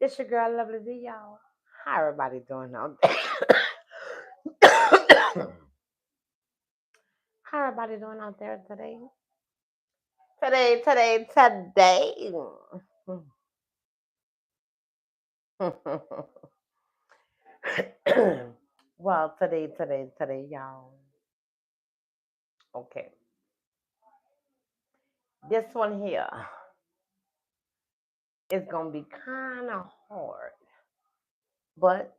This your girl, Lovely D, y'all. How everybody doing out How everybody doing out there today? Today. Well, today, y'all. Okay, this one here is gonna be kind of hard, but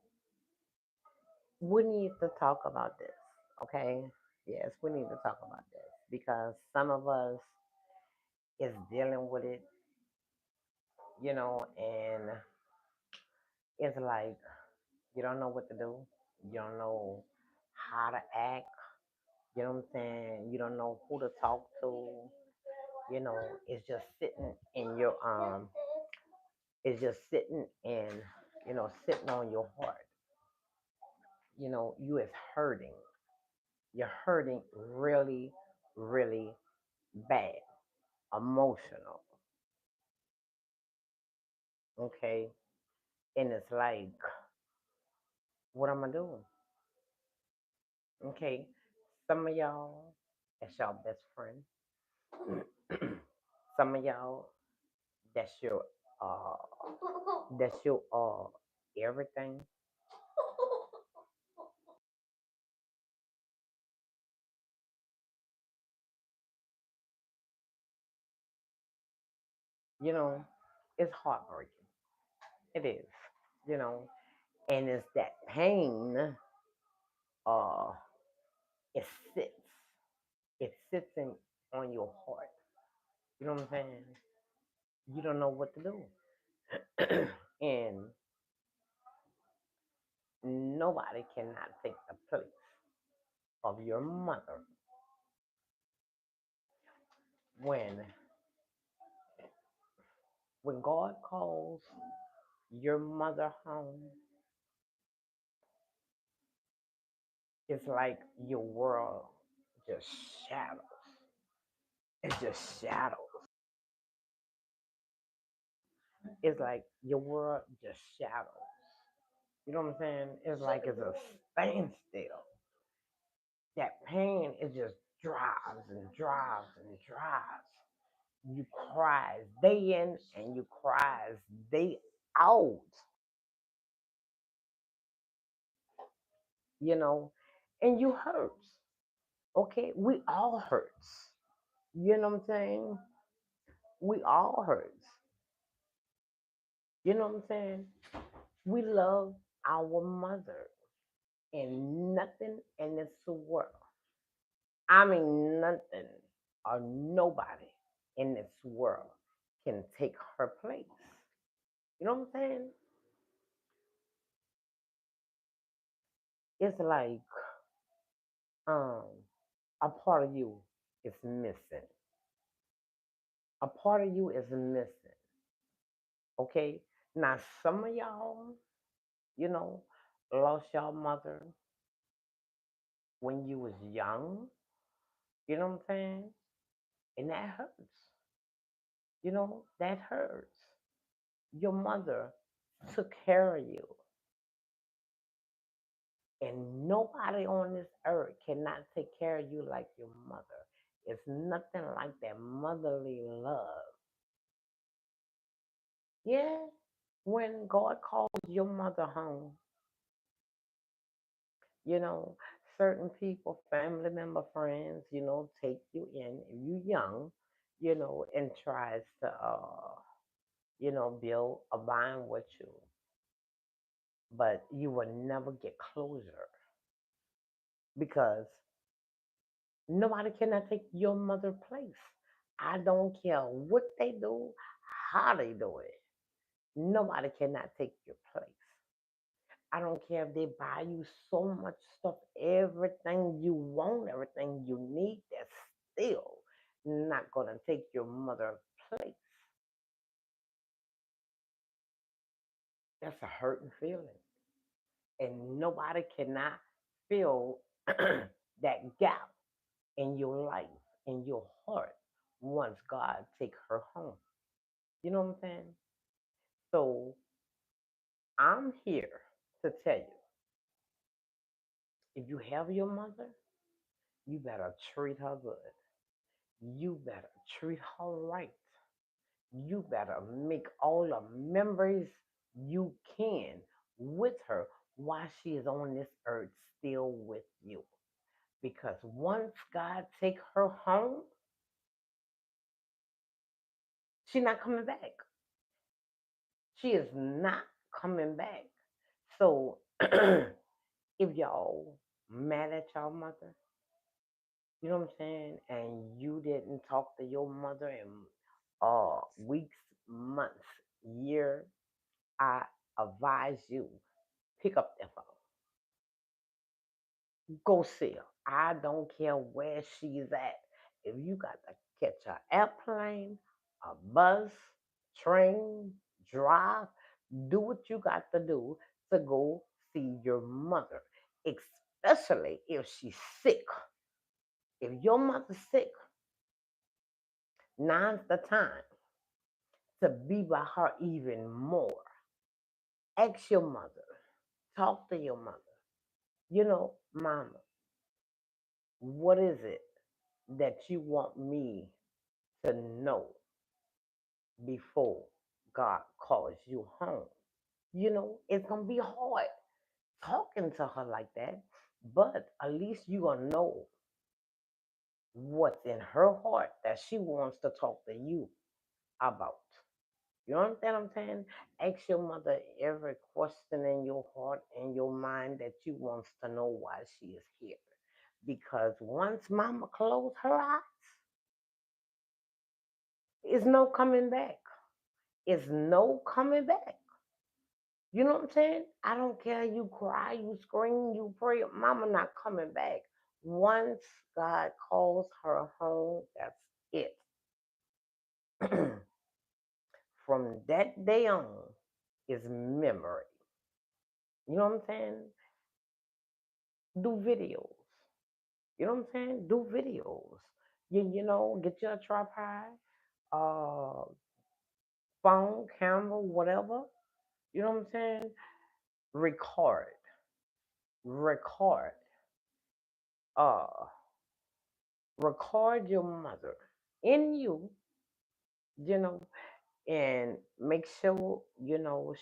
we need to talk about this. Okay, yes, we need to talk about this because some of us is dealing with it, and it's like you don't know what to do. You don't know how to act. You know what I'm saying? You don't know who to talk to. It's just sitting in your it's just sitting in, sitting on your heart. You is hurting. You're hurting really, really bad, emotional. Okay, and it's like, what am I doing? Okay, some of y'all, that's y'all best friend. Some of y'all, that's your uh everything. You know, it's heartbreaking. It is, you know, and it's that pain. Uh, it sits. It sits on your heart. You know what I'm saying? You don't know what to do, and nobody cannot take the place of your mother when God calls your mother home. It's like your world just shadows. It's just shadows. It's like your world just shadows. You know what I'm saying? It's like it's a standstill. That pain it just drives and drives and drives. You cries day in and you cries day out. You know, and you hurts. Okay, we all hurts. You know what I'm saying? We all hurts. You know what I'm saying? We love our mother, and nothing in this world. I mean, nothing or nobody in this world can take her place. You know what I'm saying? It's like um, a part of you is missing. A part of you is missing. Okay. Now, some of y'all, you know, lost your mother when you was young. You know what I'm saying? And that hurts. That hurts. Your mother took care of you, and nobody on this earth cannot take care of you like your mother. It's nothing like that motherly love. Yeah, when God calls your mother home, you know, certain people, family member, friends, take you in if you young, and tries to, build a bond with you, but you will never get closure because nobody cannot take your mother place. I don't care what they do, how they do it. Nobody cannot take your place. I don't care if they buy you so much stuff, everything you want, everything you need, that's still not gonna take your mother place. That's a hurting feeling. And nobody cannot fill that gap in your life, in your heart, once God take her home. You know what I'm saying? So I'm here to tell you, if you have your mother, you better treat her good. You better treat her right. You better make all the memories you can with her while she is on this earth still with you. Because once God take her home, she's not coming back. She is not coming back. So if y'all mad at y'all mother, you know what I'm saying, and you didn't talk to your mother in weeks, months, year, I advise you pick up the phone. Go see her. I don't care where she's at. If you got to catch an airplane, a bus, train, drive, do what you got to do to go see your mother, especially if she's sick. If your mother's sick, now's the time to be by her even more. Ask your mother, talk to your mother. Mama, what is it that you want me to know before God calls you home? It's going to be hard talking to her like that, but at least you going to know what's in her heart that she wants to talk to you about. You understand what I'm saying? Ask your mother every question in your heart and your mind that you wants to know why she is here. Because once mama closed her eyes, it's no coming back. It's no coming back. You know what I'm saying? I don't care. You cry, you scream, you pray. Mama not coming back. Once God calls her home, that's it. From that day on is memory. You know what I'm saying? Do videos. You know what I'm saying? Do videos. Get you a tripod, uh, phone, camera, whatever. You know what I'm saying? Record. Record. Uh, record your mother in you know, and make sure,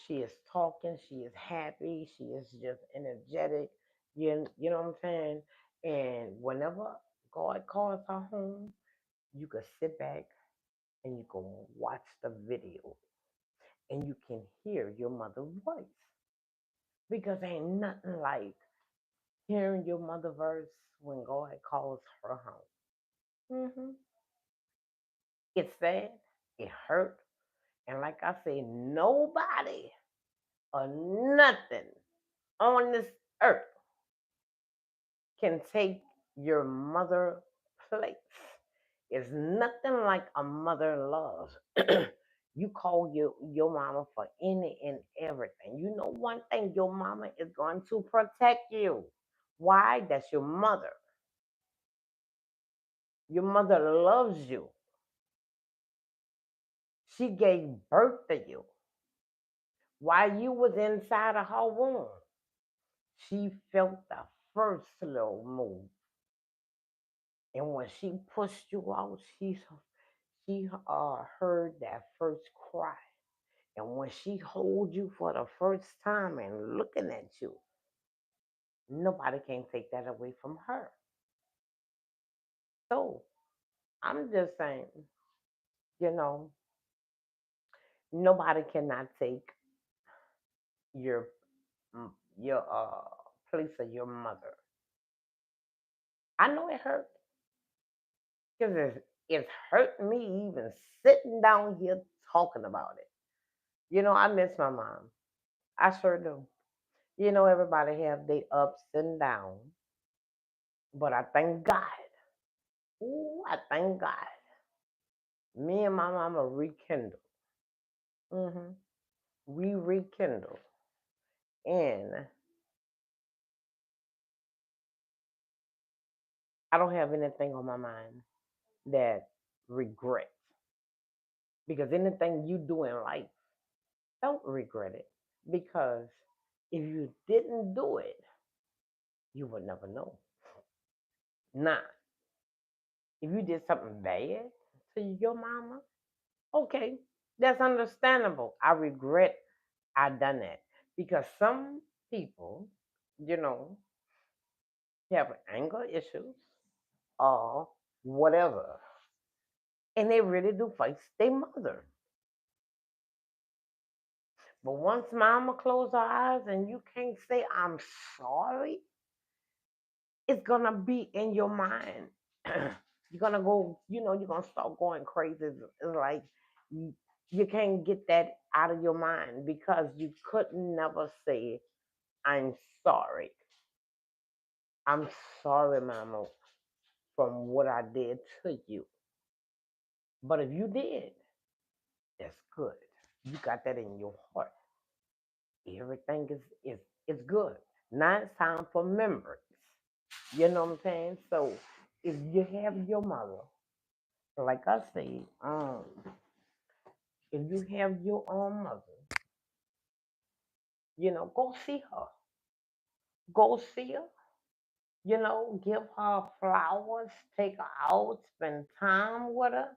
she is talking, she is happy, she is just energetic. You know what I'm saying? And whenever God calls her home, you can sit back and you can watch the video and you can hear your mother's voice. Because ain't nothing like hearing your mother verse when God calls her home. It's sad, it hurt, and like I say, nobody or nothing on this earth can take your mother place. It's nothing like a mother love. You call your mama for any and everything. You know one thing, your mama is going to protect you. Why? That's your mother. Your mother loves you. She gave birth to you while you was inside of her womb. She felt the first little move. And when she pushed you out, she heard that first cry. And when she hold you for the first time and looking at you, nobody can take that away from her. So I'm just saying, you know, nobody cannot take your your place of your mother. I know it hurt because it's hurt me even sitting down here talking about it. I miss my mom. I sure do. Everybody have their ups and downs, but I thank God. Ooh, I thank God. Me and my mama rekindled. hmm We rekindled, and I don't have anything on my mind that regrets because anything you do in life, don't regret it. because if you didn't do it, you would never know. Now, if you did something bad to your mama, okay, that's understandable. I regret I done that because some people, you know, have anger issues or whatever, and they really do fight their mother. But once mama close her eyes and you can't say I'm sorry, it's gonna be in your mind. You're gonna go, you're gonna start going crazy. It's like you, you can't get that out of your mind because you could never say I'm sorry. I'm sorry, mama, from what I did to you. But if you did, that's good. You got that in your heart. Everything is good. Now it's time for memories. You know what I'm saying? So if you have your mother, like I say, if you have your own mother, go see her. Go see her. Give her flowers, take her out, spend time with her.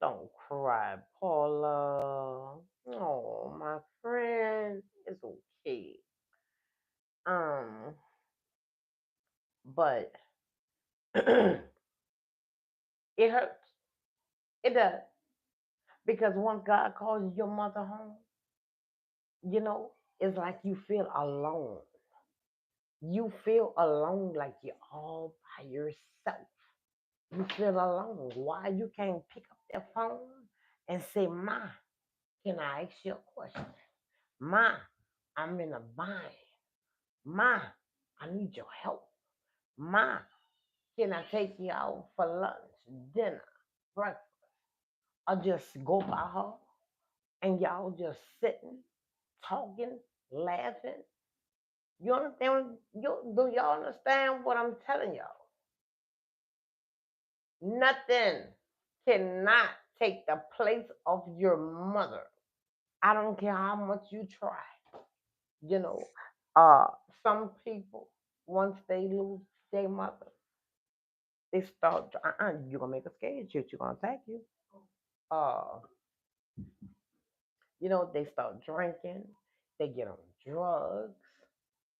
Don't cry, Paula. Oh, my friend, it's okay. Um, but it hurts. It does because once God calls your mother home, you know, it's like you feel alone. You feel alone, like you're all by yourself. You feel alone. Why you can't pick up that phone and say, "Ma, can I ask you a question? Ma, I'm in a bind. Ma, I need your help. Ma, can I take you out for lunch, dinner, breakfast, or just go by her and y'all just sitting, talking, laughing?" You understand? Do y'all understand what I'm telling y'all? Nothing cannot take the place of your mother. I don't care how much you try. You know, uh, some people, once they lose their mother, they start, you're going to make a scared shit. You're going to attack you. Uh, they start drinking. They get on drugs.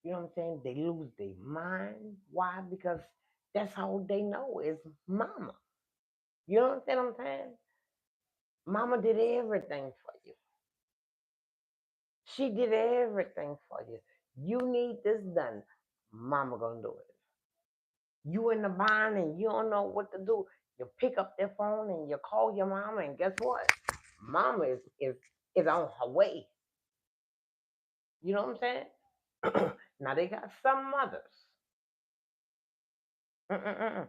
You know what I'm saying? They lose their mind. Why? Because that's how they know is mama. You understand what I'm saying? Mama did everything for you. She did everything for you. You need this done. Mama gonna do it. You in the bind and you don't know what to do. You pick up their phone and you call your mama, and guess what? Mama is on her way. You know what I'm saying? Now they got some mothers. Mm-mm-mm.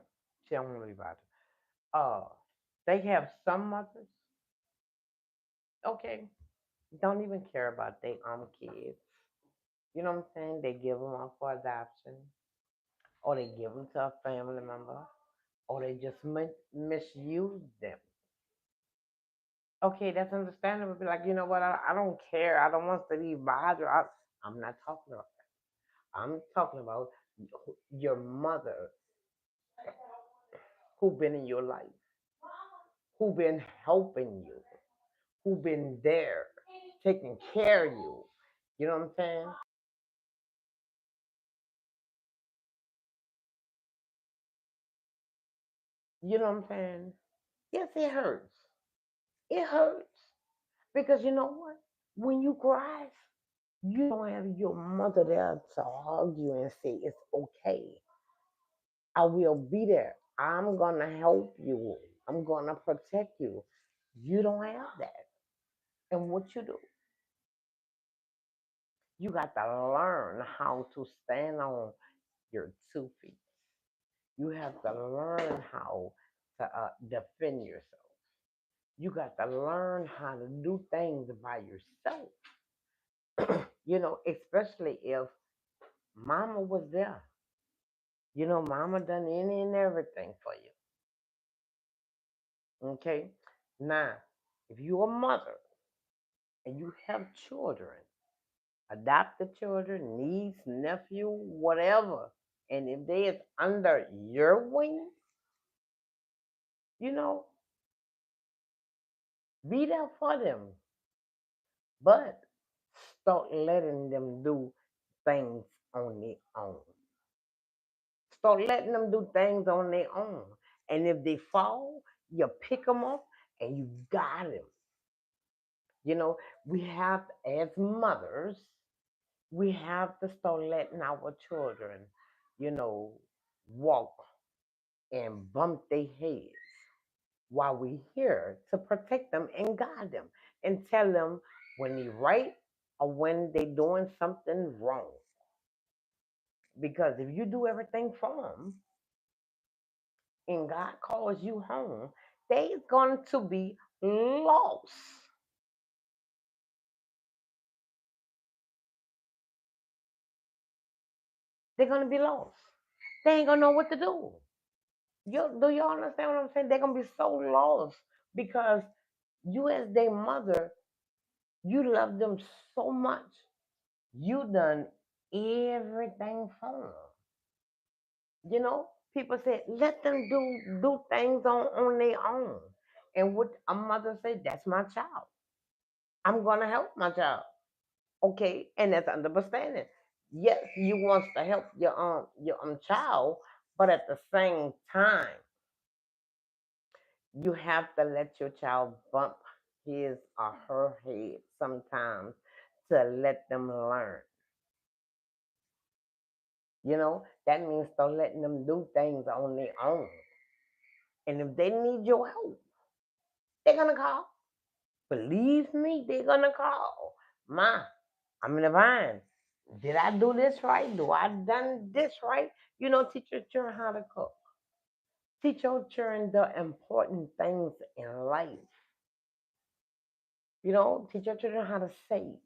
She don't want to about it. Uh, they have some mothers. Okay, don't even care about their kids. You know what I'm saying? They give them up for adoption, or they give them to a family member, or they just misuse them. Okay, that's understandable. Be like, you know what? I don't care. I don't want to be bothered. I'm not talking about that. I'm talking about your mother who been in your life, who been helping you, who been there, taking care of you. You know what I'm saying? You know what I'm saying? Yes, it hurts. It hurts because you know what? When you cry, you don't have your mother there to hug you and say it's okay. I will be there. I'm gonna help you. I'm gonna protect you. You don't have that. And what you do, you got to learn how to stand on your 2 feet. You have to learn how to defend yourself. You got to learn how to do things by yourself. Especially if mama was there. Mama done any and everything for you. Okay? Now, if you a mother, and you have children, adopted children, niece, nephew, whatever, and if they is under your wing, you know, be there for them, but start letting them do things on their own. Start letting them do things on their own. And if they fall, you pick them up and you got them. You know, we have, as mothers, we have to start letting our children, you know, walk and bump their heads while we're here to protect them and guide them and tell them when they're right or when they're doing something wrong. Because if you do everything for them and God calls you home, they're going to be lost. They're going to be lost. They ain't going to know what to do. Do you understand what I'm saying? They're going to be so lost because you, as their mother, you love them so much. You done everything for them. You know, people say let them do things on their own. And what a mother said, that's my child. I'm gonna help my child. Okay, and that's understanding. Yes, you wants to help your child, but at the same time, you have to let your child bump his or her head sometimes to let them learn. You know, that means start letting them do things on their own. And if they need your help, they're gonna call. Believe me, they're gonna call. Ma, I'm in a bind. Did I do this right? Do I done this right? You know, teach your children how to cook. Teach your children the important things in life. You know, teach your children how to save.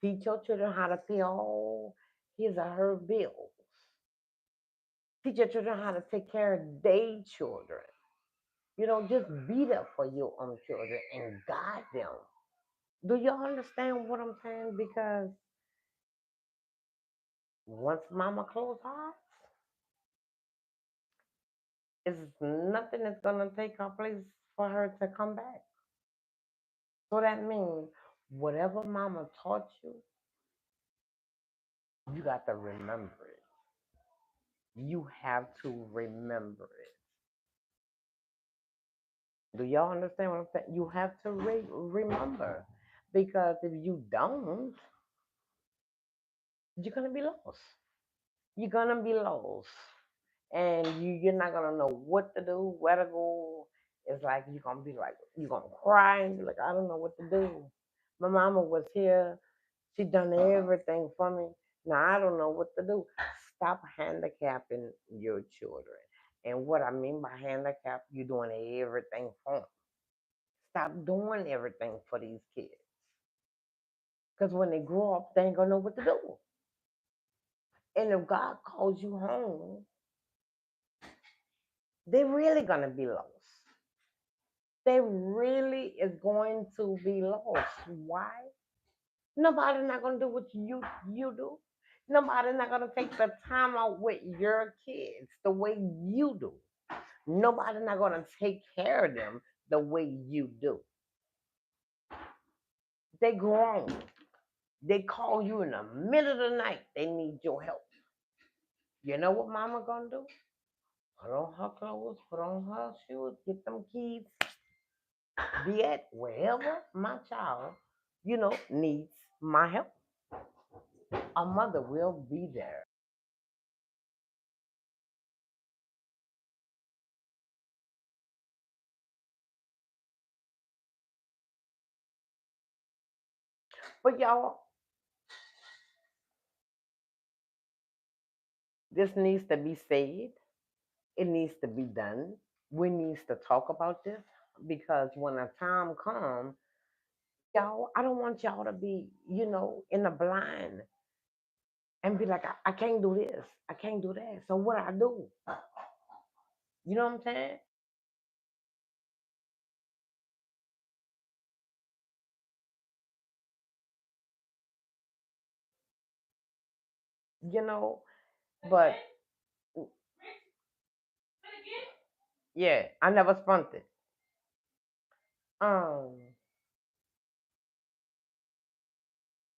Teach your children how to pay all his or her bills. Teach your children how to take care of their children. You know, just be there for your own children and guide them. Do y'all understand what I'm saying? Because once mama close her eyes, it's nothing that's gonna take her place for her to come back. So that means whatever mama taught you, you got to remember it. You have to remember it. Do y'all understand what I'm saying? You have to remember. Because if you don't, you're gonna be lost. You're gonna be lost. And you're not gonna know what to do, where to go. It's like you're gonna be like you're gonna cry and be like, I don't know what to do. My mama was here, she done everything for me. Now I don't know what to do. Stop handicapping your children. And what I mean by handicap, you're doing everything for them. Stop doing everything for these kids. Because when they grow up, they ain't gonna know what to do. And if God calls you home, they're really gonna be lost. They really is going to be lost. Why? Nobody not gonna do what you do. Nobody not gonna take the time out with your kids the way you do. Nobody not gonna take care of them the way you do. They grown. They call you in the middle of the night. They need your help. You know what mama gonna do? Put on her clothes, put on her shoes, get them keys, be at wherever my child, needs my help. A mother will be there. But y'all, this needs to be said. It needs to be done. We needs to talk about this because when a time comes, y'all, I don't want y'all to be, in the blind and be like, I can't do this, I can't do that. So what I do? You know what I'm saying? you know. But yeah, I never spunked it. Um,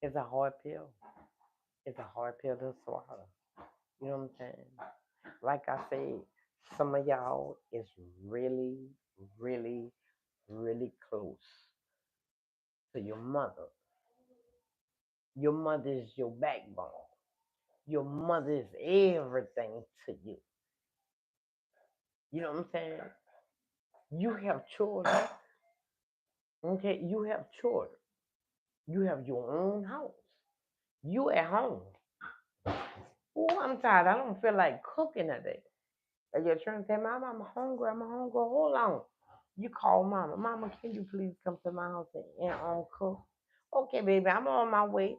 it's a hard pill. It's a hard pill to swallow. You know what I'm saying? Like I said, some of y'all is really, really, really close to your mother. Your mother is your backbone. Your mother is everything to you. You know what I'm saying? You have children. Okay, you have children. You have your own house. You at home. Oh, I'm tired. I don't feel like cooking today. And you're trying to say, Mom, I'm hungry. I'm hungry. Hold on. You call Mama. Mama, can you please come to my house and cook? Okay, baby, I'm on my way.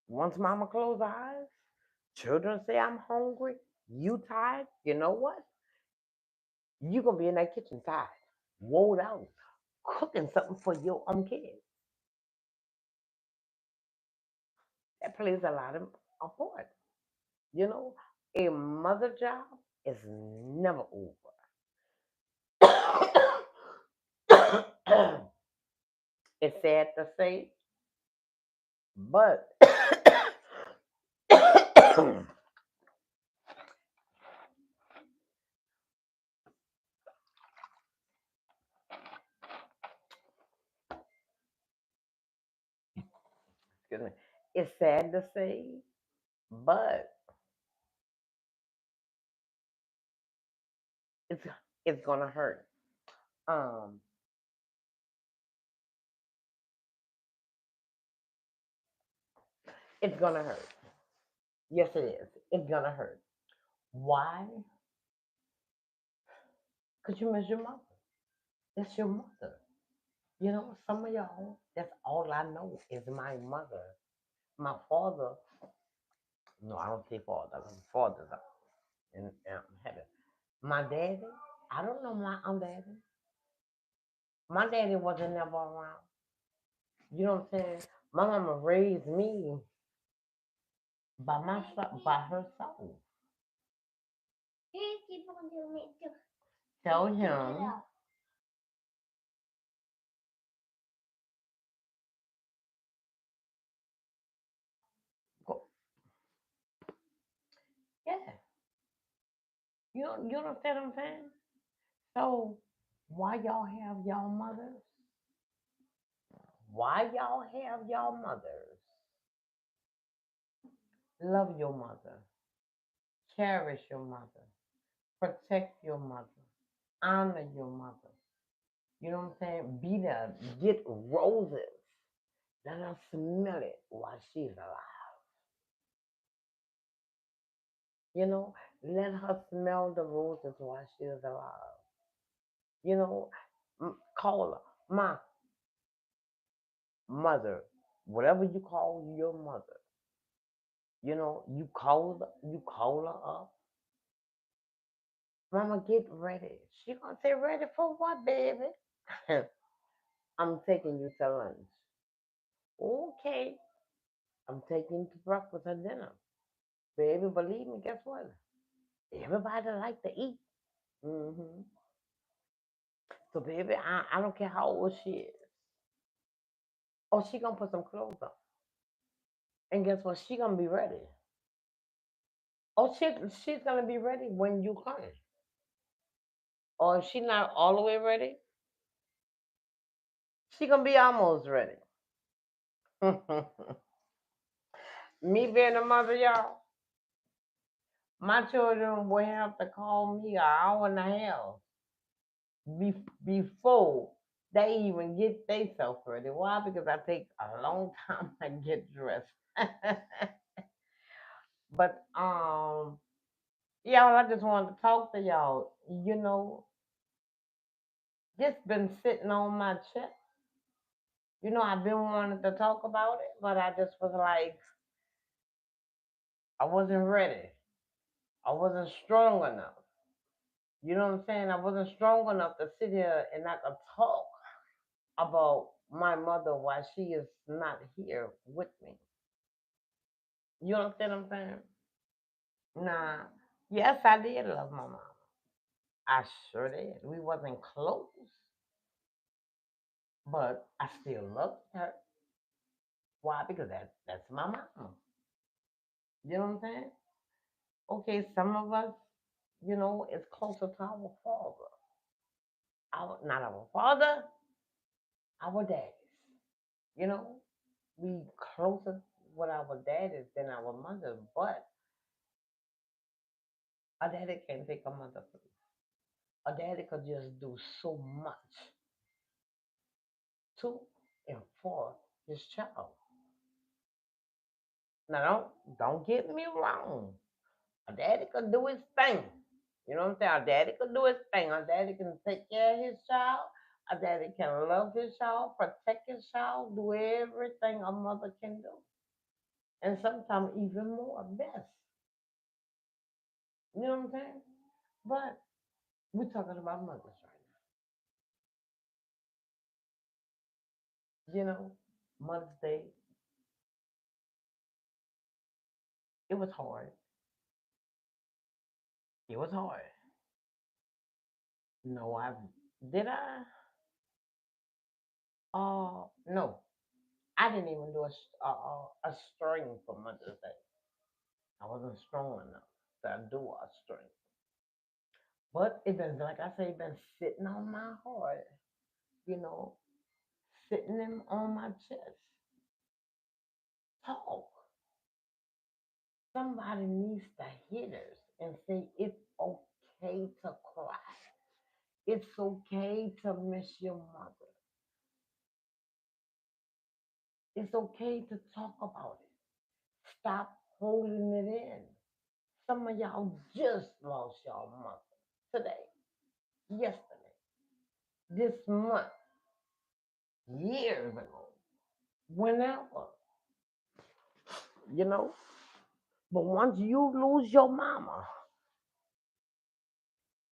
Once Mama close her eyes, children say I'm hungry. You tired? You know what? You gonna be in that kitchen tired, wore out, cooking something for your own kids. That plays a lot of a part. You know, a mother job is never over. It's sad to say, but excuse me, it's sad to say, but it's it's gonna hurt. Um, it's gonna hurt. Yes, it is. It's gonna hurt. Why? Because you miss your mother. It's your mother. You know, some of y'all, that's all I know is my mother. My father, no, I don't say father. Father's up in heaven. My daddy, I don't know my daddy. My daddy wasn't never around. You know what I'm saying? My mama raised me by myself, by herself. Tell him, go, yeah. You understand what I'm saying? So why y'all have y'all mothers? Why y'all have y'all mothers? Love your mother. Cherish your mother. Protect your mother. Honor your mother. You know what I'm saying? Be there. Get roses. Let her smell it while she's alive. You know, let her smell the roses while she's alive. You know, call her my mother, whatever you call your mother. You know, you call her up. Mama, get ready. She gonna say, ready for what, baby? I'm taking you to lunch. Okay, I'm taking you to breakfast or dinner. Baby, believe me, guess what? Everybody like to eat. Hmm. So, baby, I don't care how old she is. Oh, she gonna put some clothes on. And guess what? She gonna be ready. Oh, she's gonna be ready when you come. Or if she not all the way ready, she gonna be almost ready. Me being a mother, y'all, my children will have to call me an hour and a half before they even get themselves ready. Why? Because I take a long time to get dressed. But y'all, I just wanted to talk to y'all. You know, just been sitting on my chest. You know, I've been wanting to talk about it, but I just was like, I wasn't ready. I wasn't strong enough. You know what I'm saying? I wasn't strong enough to sit here and I could talk about my mother while she is not here with me. You understand what I'm saying? Nah. Yes, I did love my mama. I sure did. We wasn't close, but I still loved her. Why? Because that's my mama. You know what I'm saying? Okay, some of us, is closer to our father. Our not our father, our daddies. You know, we closer with our daddies than our mother, but a daddy can't take a mother place. A daddy could just do so much to and for his child. Now don't get me wrong. A daddy could do his thing. You know what I'm saying? A daddy could do his thing. A daddy can take care of his child. A daddy can love his child, protect his child, do everything a mother can do. And sometimes even more, best. You know what I'm saying? But we're talking about mothers right now. Mother's Day, it was hard. It was hard. No, did I? No. I didn't even do a string for Mother's Day. I wasn't strong enough to do a string. But it been, like I say, been sitting on my heart, you know, sitting on my chest. Talk. Somebody needs to hear this and say it's okay to cry. It's okay to miss your mother. It's okay to talk about it. Stop holding it in. Some of y'all just lost your mother today, yesterday, this month, years ago, whenever, you know. But once you lose your mama,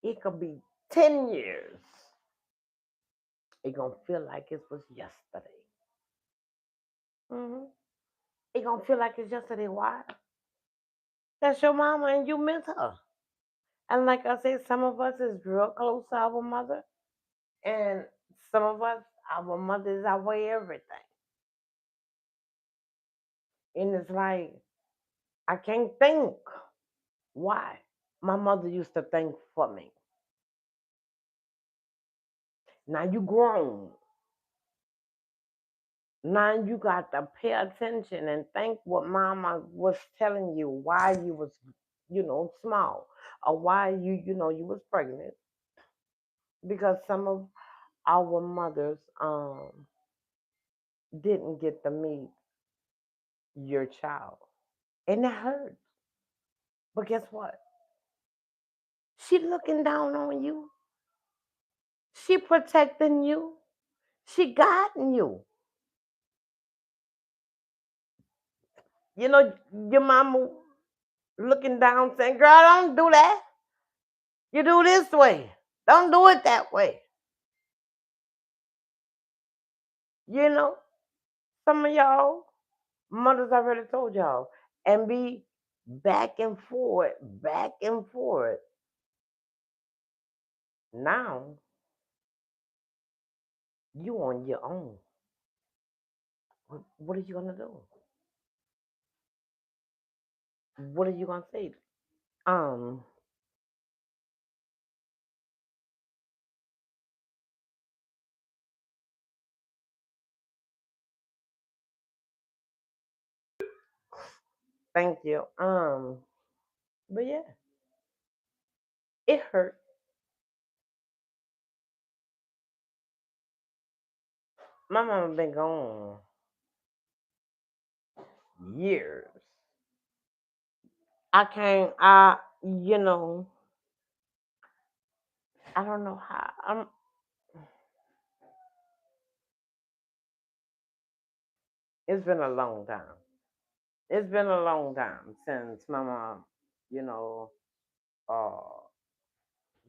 it could be 10 years. It gonna feel like it was yesterday. hmm It gonna feel like it's yesterday. Why? That's your mama and you miss her. And like I said, some of us is real close to our mother, and some of us, our mother is our everything. And it's like, I can't think. Why? My mother used to think for me. Now you grown. Now you got to pay attention and think what mama was telling you why you was, small, or why you was pregnant. Because some of our mothers didn't get to meet your child. And it hurts. But guess what? She looking down on you. She protecting you. She guiding you. Your mama looking down saying, girl, don't do that. You do this way. Don't do it that way. You know, some of y'all mothers already told y'all and be back and forth, back and forth. Now you on your own. What are you gonna do? What are you gonna say? Um, thank you. But yeah, it hurt. My mama been gone years. I can't. I don't know how. It's been a long time. It's been a long time since my mom, you know, uh,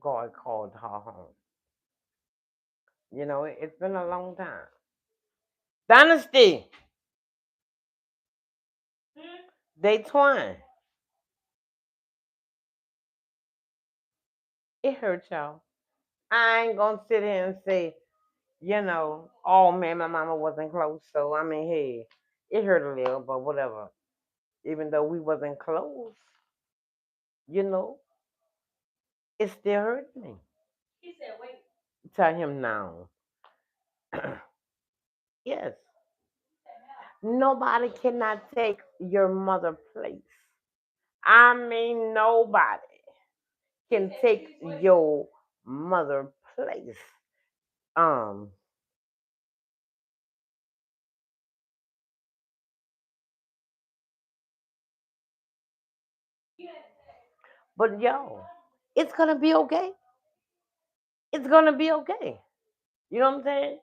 God called her home. It's been a long time. Dynasty, They twine. It hurt y'all. I ain't gonna sit here and say, oh man, my mama wasn't close. So I mean, hey, it hurt a little, but whatever. Even though we wasn't close, you know, it still hurt me. Tell him now. Yes. Nobody cannot take your mother place. I mean, nobody can take your mother place. Um, but yo, it's gonna be okay. It's gonna be okay. You know what I'm saying?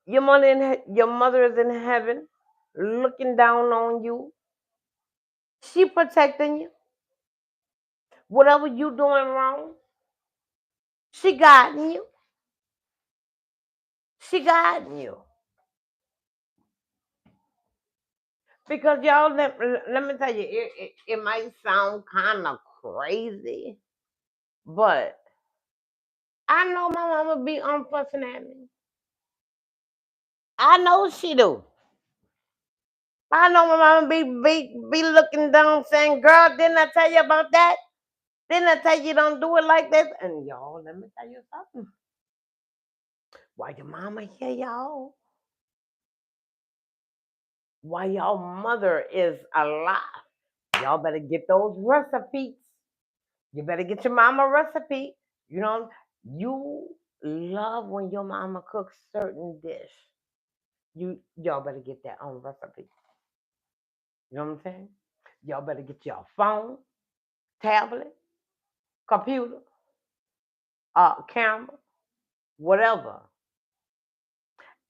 Your mother is in heaven, looking down on you. She protecting you. Whatever you doing wrong, she guiding you. She guiding you. Because y'all, let me tell you, it might sound kind of crazy, but I know my mama be fussing at me. I know she do. I know my mama be looking down saying, girl, didn't I tell you about that? Didn't I tell you don't do it like this? And y'all, let me tell you something. Why your mama here, y'all? Why y'all mother is alive? Y'all better get those recipes. You better get your mama recipe. You know, you love when your mama cooks certain dish. Y'all better get that on recipe. You know what I'm saying? Y'all better get your phone, tablet, computer, camera, whatever.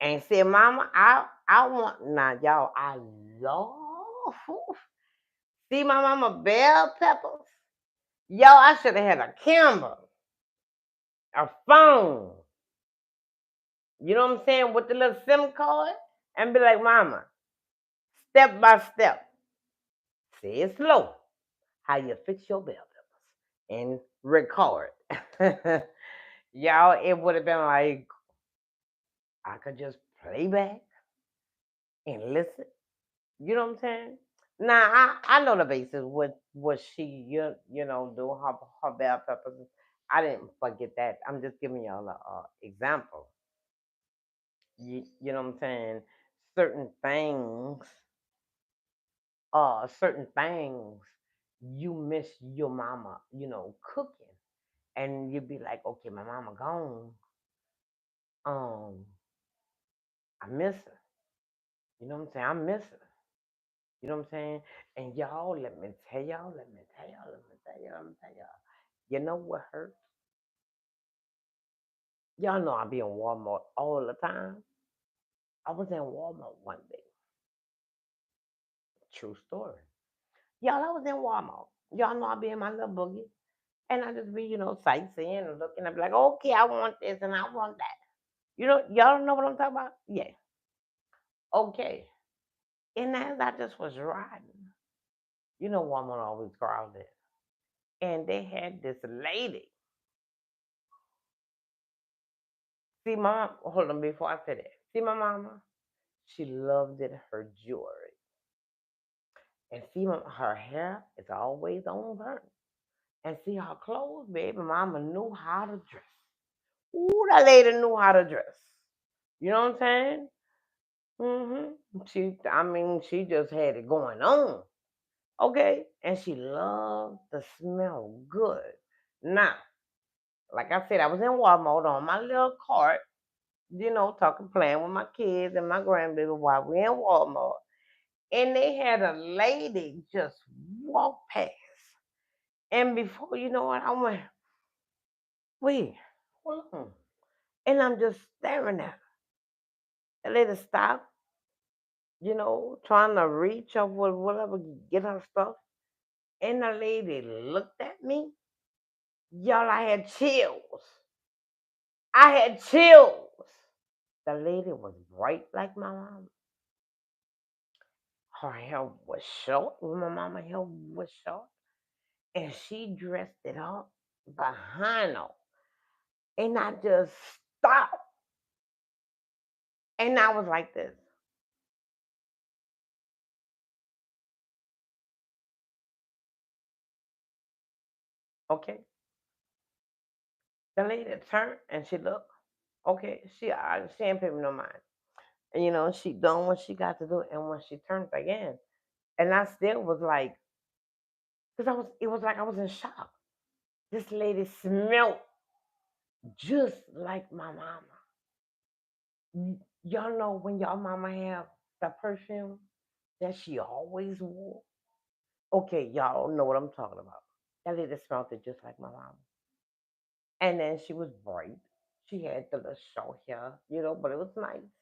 And say, Mama, I want now, y'all. I love see my mama bell peppers. Yo, I should have had a camera, a phone. You know what I'm saying? With the little SIM card, and be like, Mama, step by step, say it slow. How you fix your bell peppers and record. Y'all, it would have been like I could just play back and listen. You know what I'm saying? Now I know the basis what she do her bell peppers. I didn't forget that. I'm just giving y'all a example. You know what I'm saying? Certain things, certain things you miss your mama, cooking, and you'd be like, okay, my mama gone. Um, I miss her. You know what I'm saying? I miss her. You know what I'm saying? And y'all, let me tell y'all, let me tell y'all, let me tell y'all, let me tell y'all. You know what hurts? Y'all know I be in Walmart all the time. I was in Walmart one day. True story. Y'all, I was in Walmart. Y'all know I be in my little boogie. And I just be, sightseeing and looking. I be like, okay, I want this and I want that. Y'all know what I'm talking about? Yeah. Okay. And as I just was riding, Walmart always crowded. And they had this lady. See, mom, hold on before I say that. See, my mama, she loved it, her jewelry. And see, her hair is always on her. And see, her clothes, baby, mama knew how to dress. Ooh, that lady knew how to dress. You know what I'm saying? She just had it going on. Okay? And she loved to smell good. Now, like I said, I was in Walmart on my little cart, talking, playing with my kids and my grandbaby while we in Walmart. And they had a lady just walk past. And before you know it, I went, wait, hold on. And I'm just staring at her. The lady stopped, trying to reach or whatever, get her stuff. And the lady looked at me. Y'all, I had chills. I had chills. The lady was bright like my mom. her hair was short. When my mama hair was short, and she dressed it up behind her, and I just stopped, and I was like this. Okay, the lady turned and she looked. Okay, she ain't pay me no mind. And she done what she got to do, and when she turned again, and I still was like, because it was like I was in shock. This lady smelled just like my mama. Y'all know when y'all mama have the perfume that she always wore? Okay, y'all know what I'm talking about. That lady smelled it just like my mama. And then she was bright. She had the little short hair, but it was nice.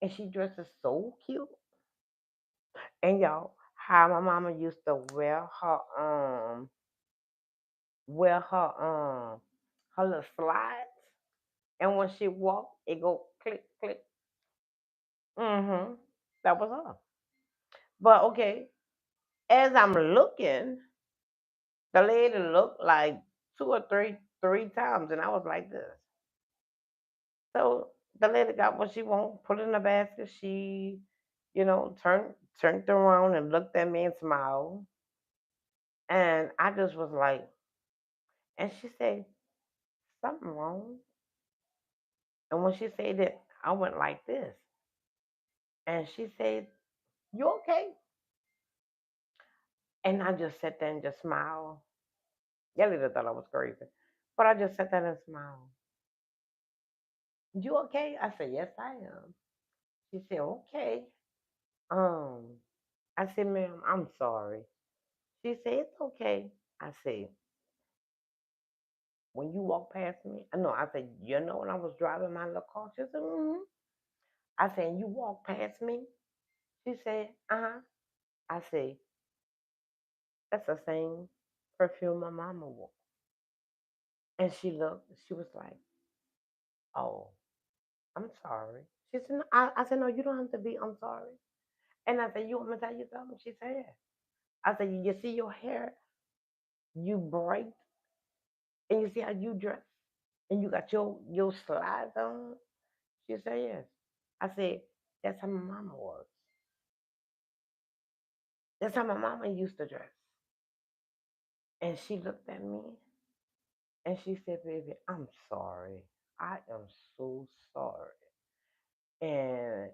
And she dressed so cute. And y'all, how my mama used to wear her little slides. And when she walked, it go click click. Mm-hmm. That was her. But okay, as I'm looking, the lady looked like two or three times, and I was like this. So the lady got what she want, put it in the basket. She, turned around and looked at me and smiled. And I just was like, and she said, something wrong. And when she said that, I went like this. And she said, you okay? And I just sat there and just smiled. Yeah, lady thought I was crazy. But I just sat there and smiled. You okay? I said, yes, I am. She said, okay. Um, I said, ma'am, I'm sorry. She said, it's okay. I said, when you walk past me, no, I said, when I was driving my little car, she said, mm-hmm. I said, you walk past me? She said, uh-huh. I said, that's the same perfume my mama wore. And she looked, she was like, oh, I'm sorry. She said, no, I said, no, you don't have to be, I'm sorry. And I said, you want me to tell you something? She said, yeah. I said, you see your hair, you bright, and you see how you dress, and you got your slides on? She said, yes. I said, that's how my mama was. That's how my mama used to dress. And she looked at me and she said, baby, I'm sorry. I am so sorry. And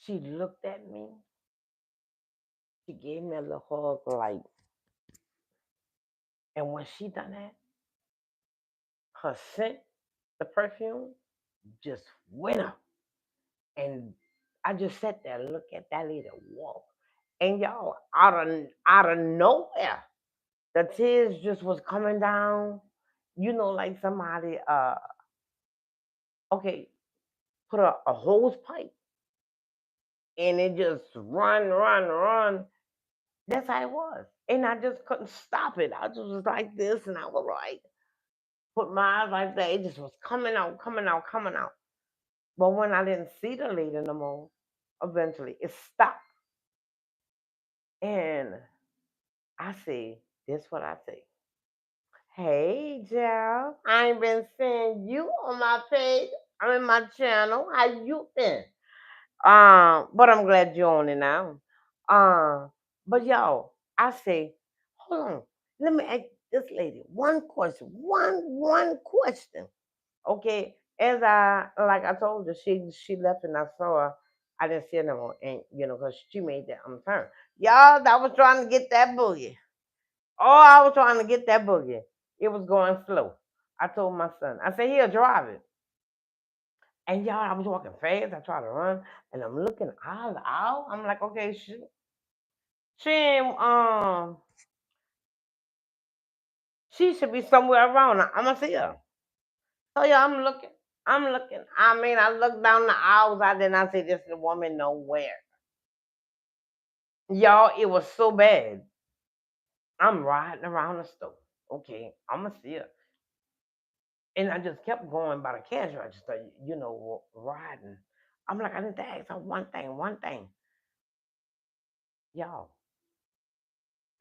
she looked at me. She gave me a little hug, like, and when she done that, her scent, the perfume, just went up. And I just sat there and looked at that lady walk. And y'all, out of nowhere, the tears just was coming down. Like somebody, okay, put a hose pipe and it just run. That's how it was. And I just couldn't stop it. I just was like this, and I was like, put my eyes like that. It just was coming out, coming out, coming out. But when I didn't see the lady no more, eventually it stopped. And I see, this what I see. Hey, Jeff. I ain't been seeing you on my page. I'm in my channel. How you been? But I'm glad you're on it now. But y'all, I say, hold on. Let me ask this lady one question. One question. Okay. As I told you, she left and I saw her. I didn't see her no more, and because she made that turn. Y'all, I was trying to get that boogie. Oh, I was trying to get that boogie. It was going slow. I told my son, I said, he'll drive it. And y'all, I was walking fast. I tried to run, and I'm looking out. I'm like, okay, she ain't, she should be somewhere around. I'm gonna see her. So yeah, I'm looking. I'm looking. I mean, I looked down the aisles. I did not see this woman nowhere. Y'all, it was so bad. I'm riding around the store. Okay, I'm gonna see her. And I just kept going by the cash register, riding. I'm like, I need to ask her one thing. Y'all,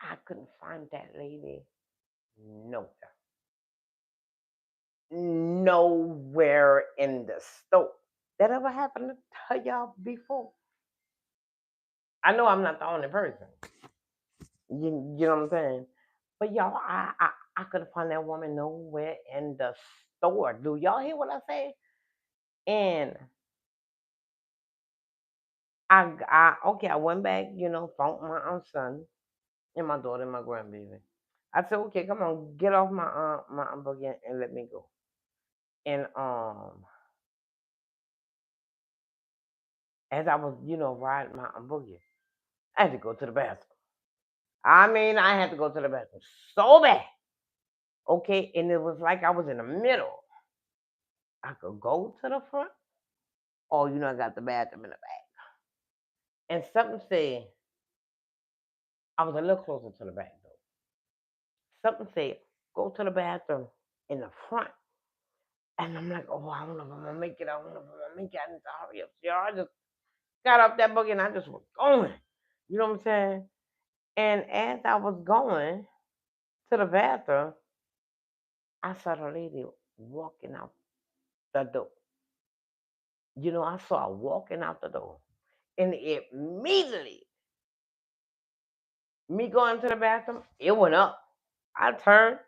I couldn't find that lady nowhere. Nowhere in the store. That ever happened to y'all before? I know I'm not the only person. You know what I'm saying? But y'all, I couldn't find that woman nowhere in the store. Do y'all hear what I say? And okay, I went back, found my son and my daughter and my grandbaby. I said, okay, come on, get off my buggy and let me go. And as I was, riding my boogie, I had to go to the bathroom. I mean, I had to go to the bathroom so bad. Okay, and it was like I was in the middle. I could go to the front, or I got the bathroom in the back. And something said I was a little closer to the back door. Something said go to the bathroom in the front. And I'm like, oh, I don't know if I'm gonna make it. I don't know if I'm gonna make it. I need to hurry up. So I just got up that boogie and I just was going. You know what I'm saying? And as I was going to the bathroom, I saw the lady walking out the door. I saw her walking out the door. And immediately, me going to the bathroom, it went up. I turned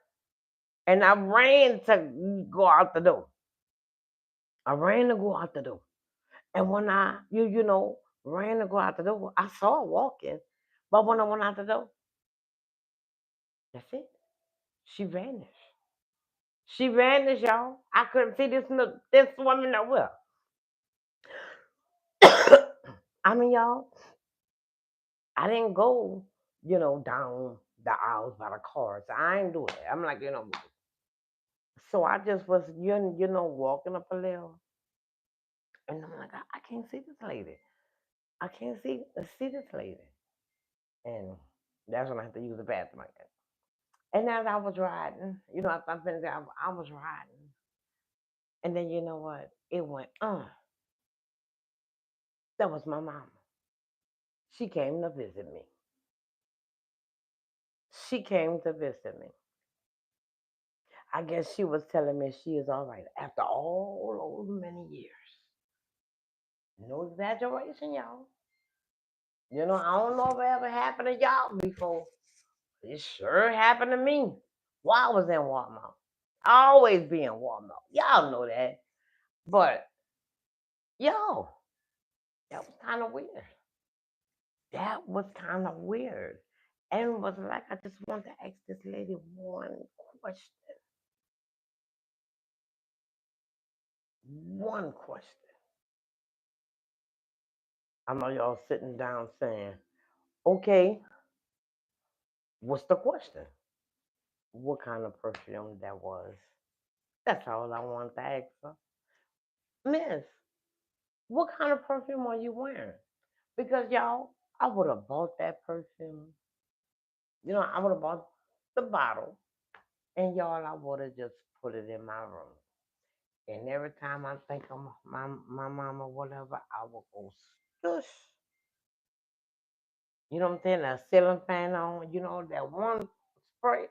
and I ran to go out the door. I ran to go out the door. And when I, ran to go out the door, I saw her walking. But when I went out the door, that's it. She vanished. She vanished, y'all. I couldn't see this woman nowhere. I mean, y'all, I didn't go, down the aisles by the cars. I ain't do it. I'm like, so I just was, walking up a little, and I'm like, I can't see this lady. I can't see this lady, and that's when I had to use the bathroom again. And as I was riding, after I finished, I was riding, and then you know what? It went, that was my mama. She came to visit me. She came to visit me. I guess she was telling me she is all right after all those many years. No exaggeration, y'all. I don't know if it ever happened to y'all before. It sure happened to me while I was in Walmart. I always be in Walmart. Y'all know that. But, yo, that was kind of weird. That was kind of weird. And it was like, I just want to ask this lady one question. One question. I know y'all sitting down saying, okay, what's the question? What kind of perfume that was? That's all I wanted to ask her. Miss, what kind of perfume are you wearing? Because y'all, I would have bought that perfume. I would have bought the bottle, and y'all, I would have just put it in my room. And every time I think of my mama, whatever, I will go stush. You know what I'm saying? A ceiling fan on, that one spray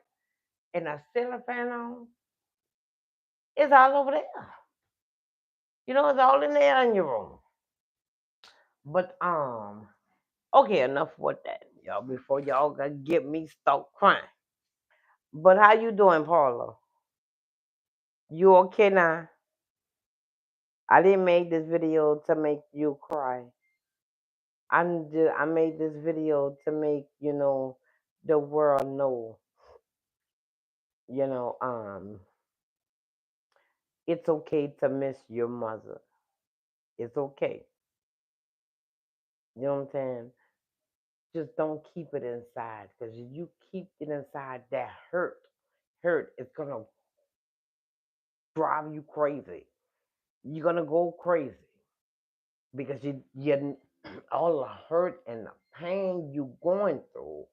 and a ceiling fan on, it's all over there. It's all in there in your room. But okay, enough with that, y'all. Before y'all gonna get me start crying. But how you doing, Paula? You okay now? I didn't make this video to make you cry. I made this video to make the world know. You know, um, it's okay to miss your mother. It's okay. You know what I'm saying? Just don't keep it inside, because if you keep it inside, that hurt is gonna drive you crazy. You're gonna go crazy because you all the hurt and the pain you going through.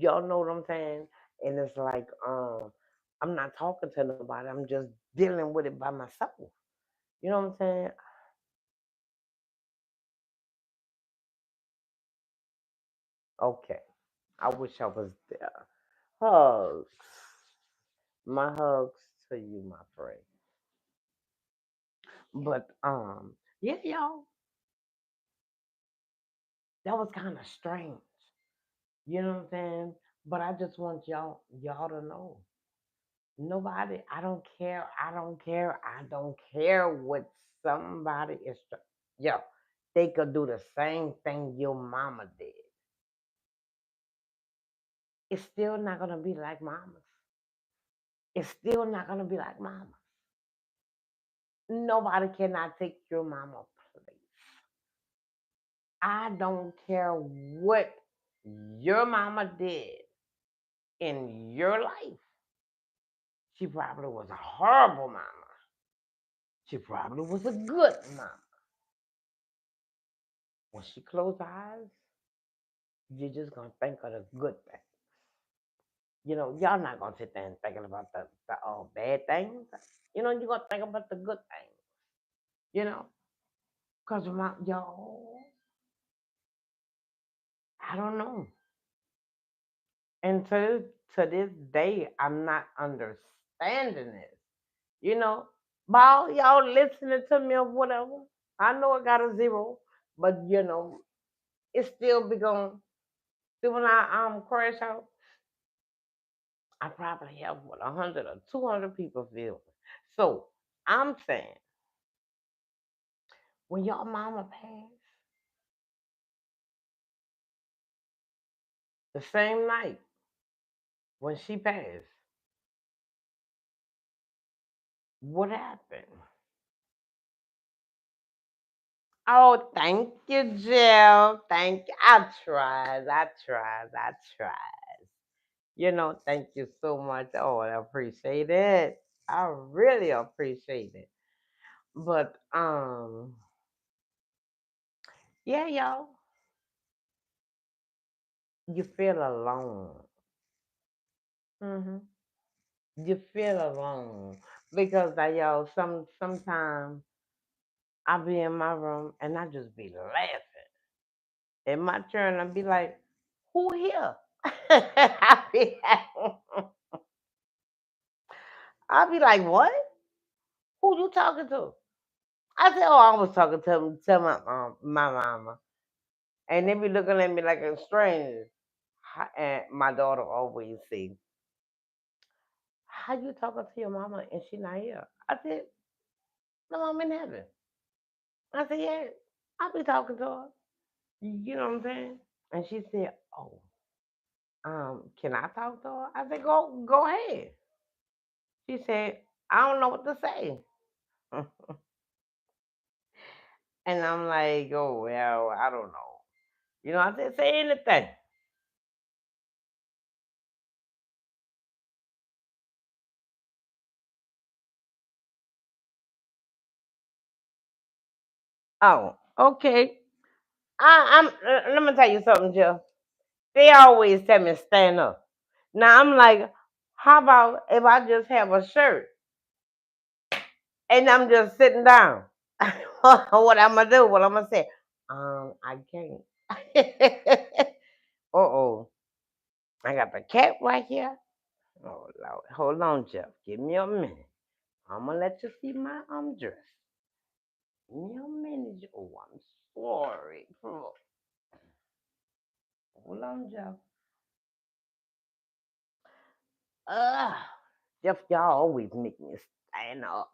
Y'all know what I'm saying? And it's like, I'm not talking to nobody. I'm just dealing with it by myself. You know what I'm saying? Okay. I wish I was there. Hugs. My hugs to you, my friend. But yeah, y'all, that was kind of strange. You know what I'm saying? But I just want y'all to know. Nobody, I don't care. I don't care. I don't care what somebody is. Yo, they could do the same thing your mama did. It's still not gonna be like mama's. It's still not gonna be like mama. Nobody cannot take your mama place. I don't care what your mama did in your life. She probably was a horrible mama. She probably was a good mama. When she closed her eyes, you're just gonna think of the good things. Y'all not gonna sit there and thinking about the bad things. You're gonna think about the good things. You know, cause my y'all, I don't know. And to this day, I'm not understanding this. You know, but all y'all listening to me or whatever, I know I got a zero, but it still be going. See, when I crash out, I probably have 100 or 200 people feel. So I'm saying, when your mama passed, the same night when she passed, what happened? Oh, thank you, Jill. Thank you. I tried. I tried. I tried. Thank you so much. Oh, I appreciate it. I really appreciate it. But yeah, y'all, you feel alone. hmm You feel alone because y'all, sometimes I be in my room and I just be laughing. In my turn, I be like, "Who here?" I be like, "What? Who you talking to?" I said, "Oh, I was talking to my mama," and they be looking at me like a stranger. And my daughter always say, "How you talking to your mama and she not here?" I said, "No, I'm in heaven." I said, "Yeah, I'll be talking to her." You know what I'm saying? And she said, "Oh, can I talk to her?" I said, "Go ahead." She said, "I don't know what to say." And I'm like, "Oh well, I don't know." I said, "Say anything." Oh, okay. Let me tell you something, Jill. They always tell me stand up. Now I'm like, how about if I just have a shirt and I'm just sitting down? What I'm gonna do? What I'm gonna say? I can't. Uh-oh. I got the cat right here. Oh Lord. Hold on, Jeff. Give me a minute. I'm gonna let you see my dress. Give me a minute. Oh, I'm sorry. Hold on, Jeff. Ugh. Jeff, y'all always make me stand up.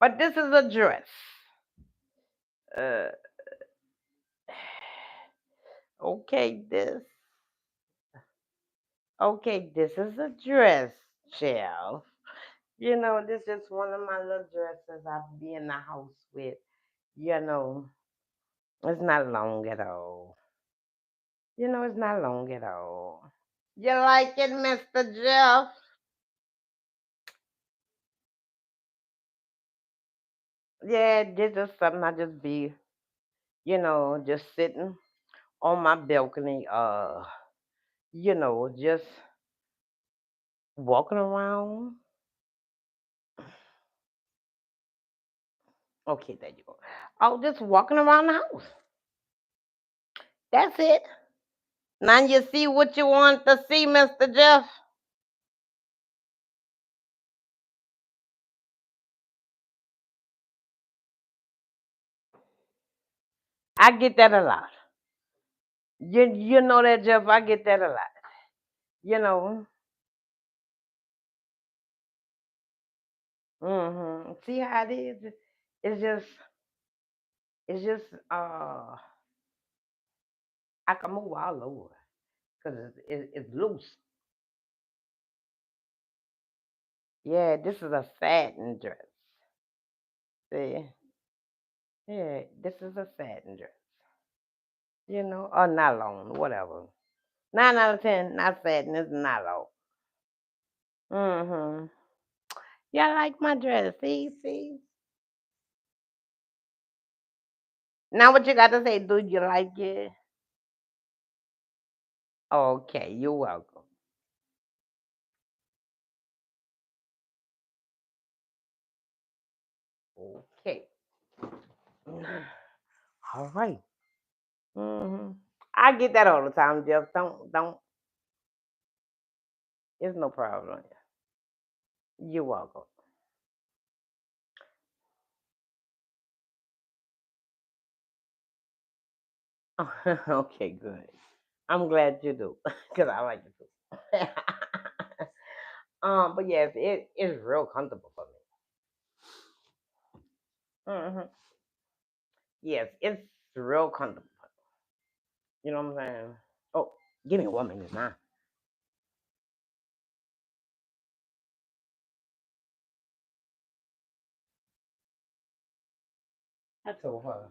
But this is a dress. Uh, okay, this is a dress, Jeff. This is one of my little dresses I be in the house with. You know, it's not long at all. It's not long at all. You like it, Mr. Jeff? Yeah, this is something I just be, just sitting on my balcony, just walking around. Okay, there you go. Oh, just walking around the house. That's it. Now you see what you want to see, Mr. Jeff? I get that a lot. You know that, Jeff? I get that a lot. You know. See how it is? It's just it's just I can move all over because it's loose. Yeah, this is a satin dress. See? Yeah, this is a satin dress. Or nylon, whatever. 9 out of 10, not satin, it's nylon. Mm-hmm. Yeah, I like my dress. See? Now what you got to say? Do you like it? Okay, you're welcome. Okay. All right. Mm-hmm. I get that all the time, Jeff. Don't. It's no problem. You're welcome. Okay, good. I'm glad you do, cause I like it too. But yes, it's real comfortable for me. Yes, it's real comfortable. You know what I'm saying? Oh, give me 1 minute now. I told her.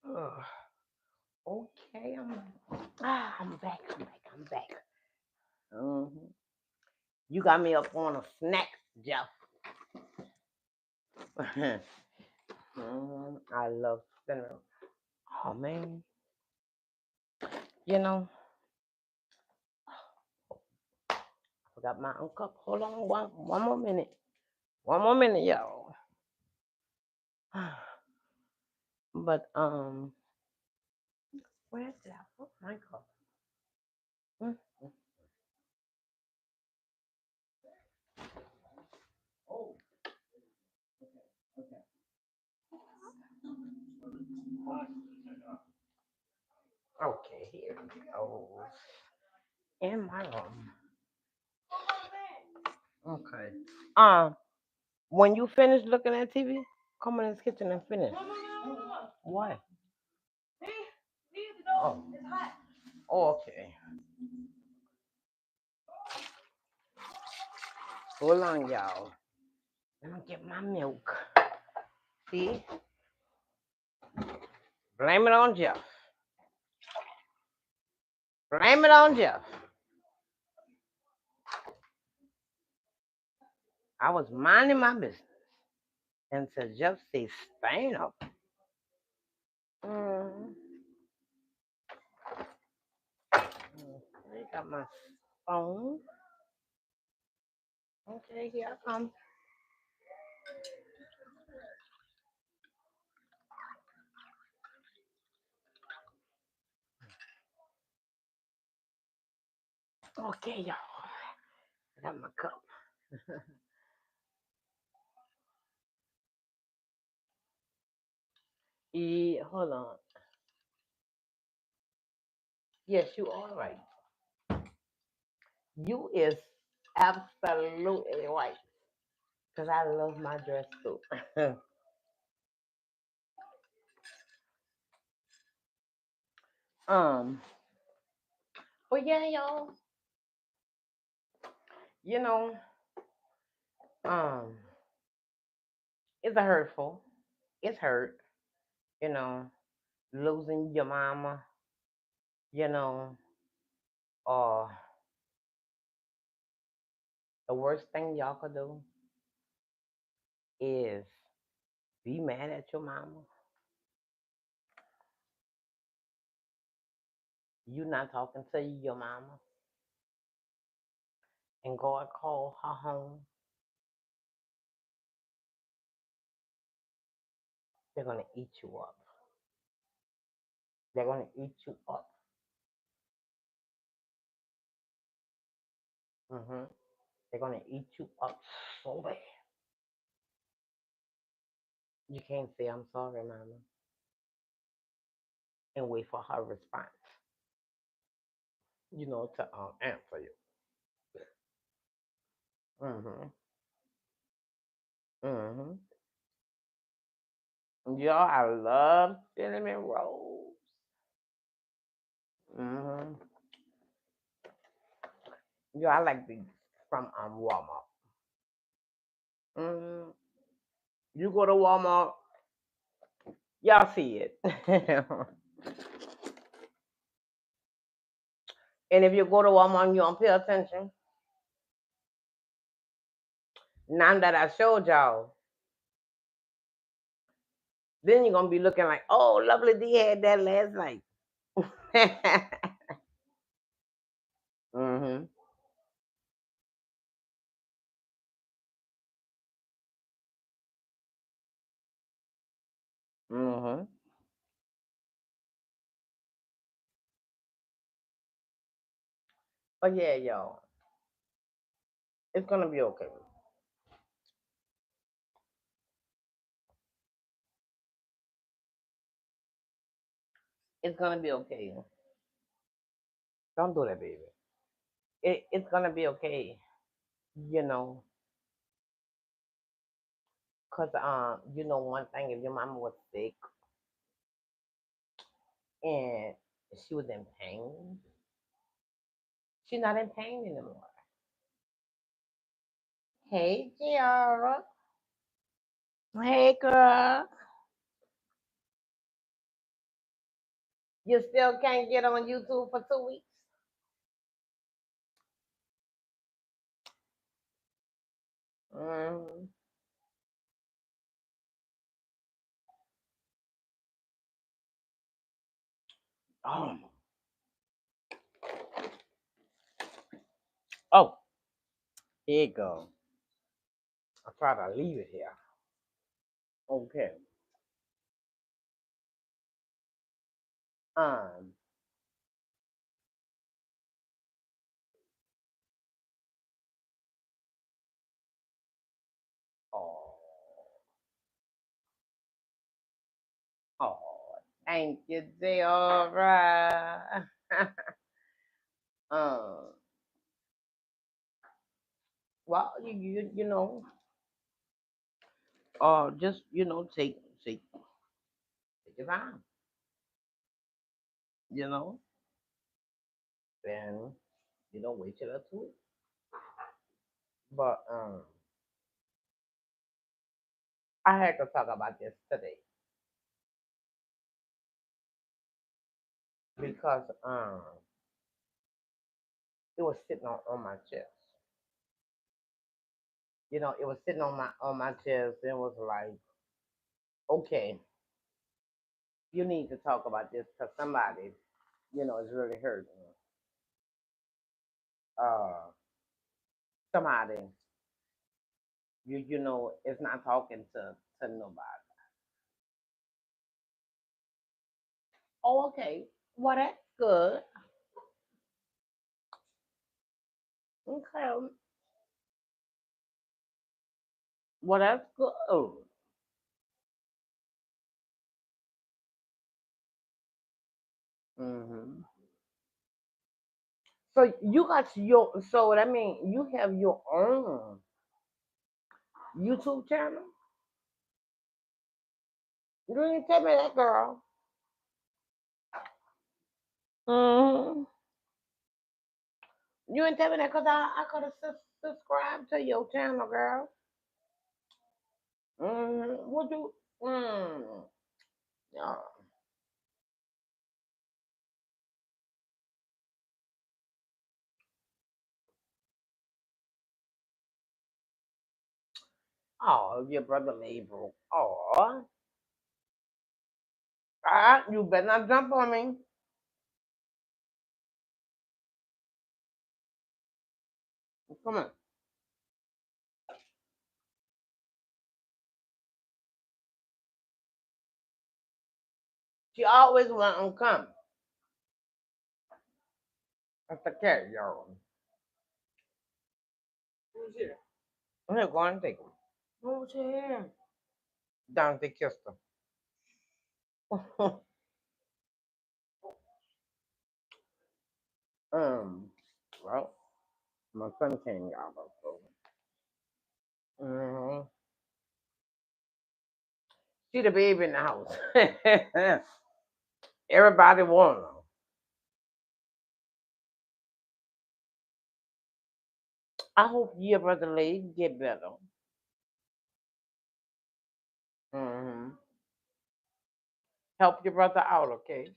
Ugh. Okay, I'm back. I'm back. hmm You got me up on a snack, Jeff. I love cinnamon. Oh man, you know, I forgot my uncle. Hold on, one more minute. One more minute, y'all. But where did I put my cup? Mm, Oh, okay. Okay, here we go. In my room. Okay. When you finish looking at TV, come in this kitchen and finish. What? Oh. Oh, okay. Hold on, y'all. Let me get my milk. See? Blame it on Jeff. Blame it on Jeff. I was minding my business until Jeff said, stand up. Mm. I got my phone. Okay, here I come. Okay, y'all. I got my cup. Yeah, hold on. Yes, you are right. You is absolutely right. Because I love my dress too. um, but yeah, y'all, you know, um, it's a hurtful. It's hurt, you know, losing your mama, you know, or The worst thing y'all could do is be mad at your mama. You not talking to your mama and go and call her home. They're gonna eat you up. They're gonna eat you up. They're gonna eat you up so bad. You can't say I'm sorry, mama, and wait for her response. To answer you. Mhm. Mhm. Yo, I love cinnamon rolls. Mhm. Yo, I like these from Walmart. Mhm. You go to Walmart, y'all see it. And if you go to Walmart and you don't pay attention, now that I showed y'all, then you're gonna be looking like, oh, Lovely D had that last night. Mhm. Mhm. But yeah, y'all, it's gonna be okay. It's gonna be okay. Don't do that, baby. It's gonna be okay. You know, cause one thing, if your mama was sick and she was in pain, she's not in pain anymore. Hey, Kiara. Hey, girl. You still can't get on YouTube for 2 weeks? Mm. Oh, oh, here you go. I try to leave it here. Okay. Um. Oh. Oh. Thank you, Deora. um. Well, just take your time. You know, then wait till that's week. But I had to talk about this today because it was sitting on my chest. It was sitting on my chest. And it was like, okay, you need to talk about this because somebody, is really hurting. Uh, somebody, is not talking to nobody. Oh, okay. Well, that's good. Okay. Well, that's good. Hmm. So so that means you have your own YouTube channel? You didn't tell me that, girl. Hmm. You didn't tell me that because I could have subscribed to your channel, girl. Would you? Mm. Yeah. Oh, your brother leg broke. Oh, you better not jump on me. Come on. She always want to come. That's the cat, y'all. I'm gonna go and take him. Who's here? Down to kiss her. um, well, my son came out of so. Mm-hmm. She the baby in the house. Everybody want her. I hope your brother leg get better. Mm-hmm. Help your brother out, okay?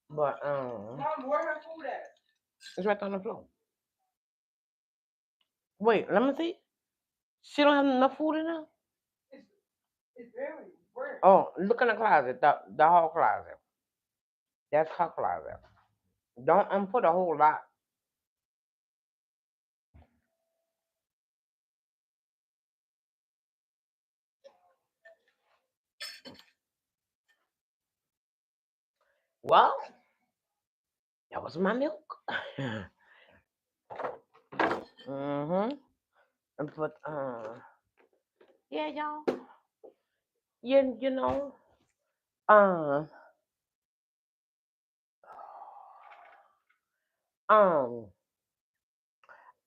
But Mom, where her food at? It's right on the floor. Wait, let me see. She don't have enough food in there. It's very where? Oh, look in the closet, the hall closet. That's her closet. Don't put a whole lot. Well, that was my milk. Mm-hmm. But yeah, y'all. You know, uh, um,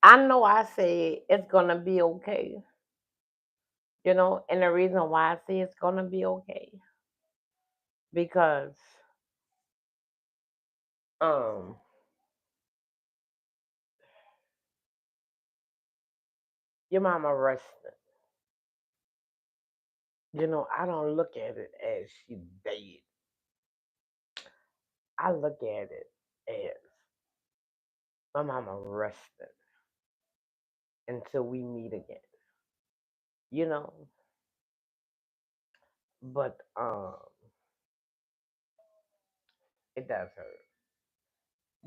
I know I say it's gonna be okay. You know, and the reason why I say it's gonna be okay because um, your mama rested. You know, I don't look at it as she dead. I look at it as my mama resting until we meet again. You know, but it does hurt.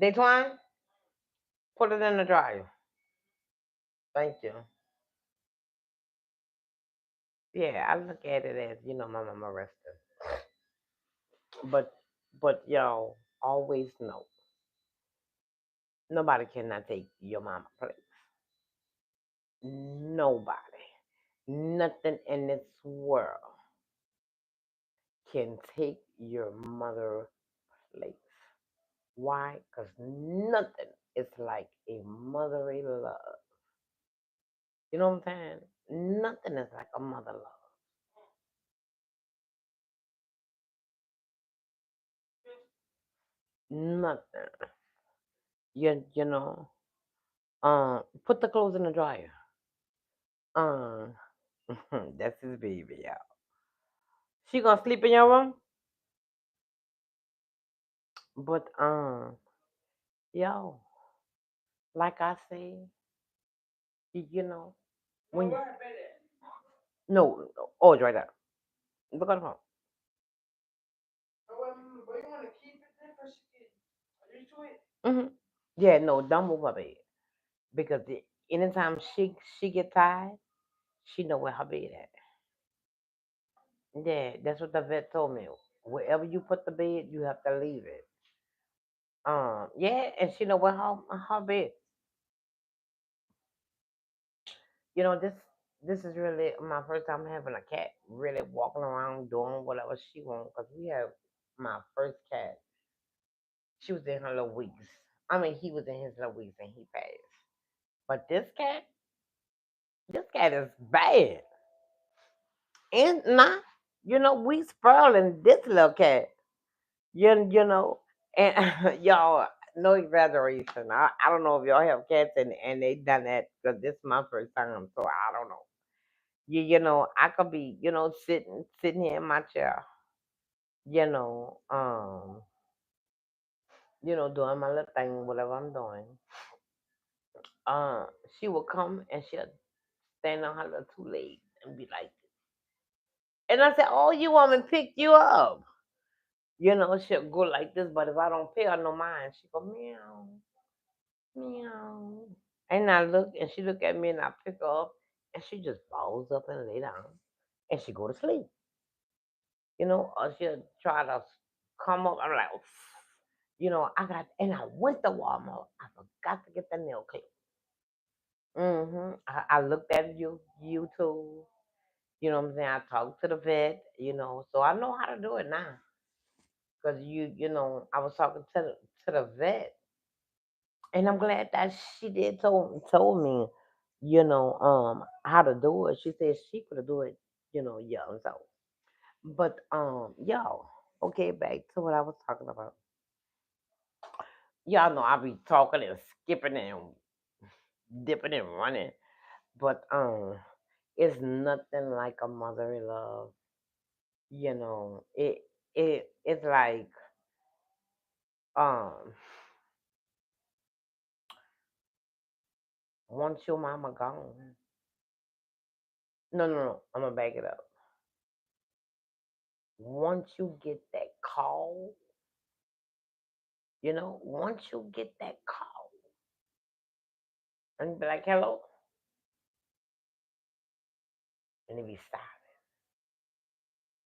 Detwine, put it in the dryer. Thank you. Yeah, I look at it as my mama resting. But y'all always know nobody cannot take your mama place. Nobody, nothing in this world can take your mother place. Why? Because nothing is like a motherly love. You know what I'm saying? Nothing is like a mother love. Nothing. You know. Put the clothes in the dryer. Um, that's his baby, y'all. She gonna sleep in your room, but yo, like I say, you know, when no, oh, it's right there. Look at the phone. Mm-hmm. Yeah, no, don't move her bed because anytime she get tired, she know where her bed at. Yeah, that's what the vet told me. Wherever you put the bed, you have to leave it. Yeah, and she know where her bed. This is really my first time having a cat really walking around doing whatever she wants. Cause we have my first cat. She was in her little weeks. I mean, he was in his little weeks and he passed. But this cat is bad. And nah, we spoiling this little cat. You know, and y'all, no exaggeration. I don't know if y'all have cats and they done that because this is my first time, so I don't know. You know, I could be, sitting here in my chair, you know, um, doing my little thing, whatever I'm doing. Uh, she will come and she'll stand on her little two legs and be like, and I said, "Oh, you want me to pick you up?" She'll go like this, but if I don't pay her no mind, she go meow, meow. And I look, and she look at me, and I pick her up, and she just balls up and lay down, and she go to sleep. Or she'll try to come up. I'm like, and I went to Walmart. I forgot to get the nail clip. I looked at YouTube. You know what I'm saying? I talked to the vet. So I know how to do it now. Cause I was talking to the vet, and I'm glad that she did told me, how to do it. She said she could do it, young. So, but y'all, okay, back to what I was talking about. Y'all know I be talking and skipping and dipping and running, but it's nothing like a motherly love. It's like um once your mama gone. No, no, no. I'm gonna back it up. Once you get that call, once you get that call, and you be like, "Hello," and it be silent,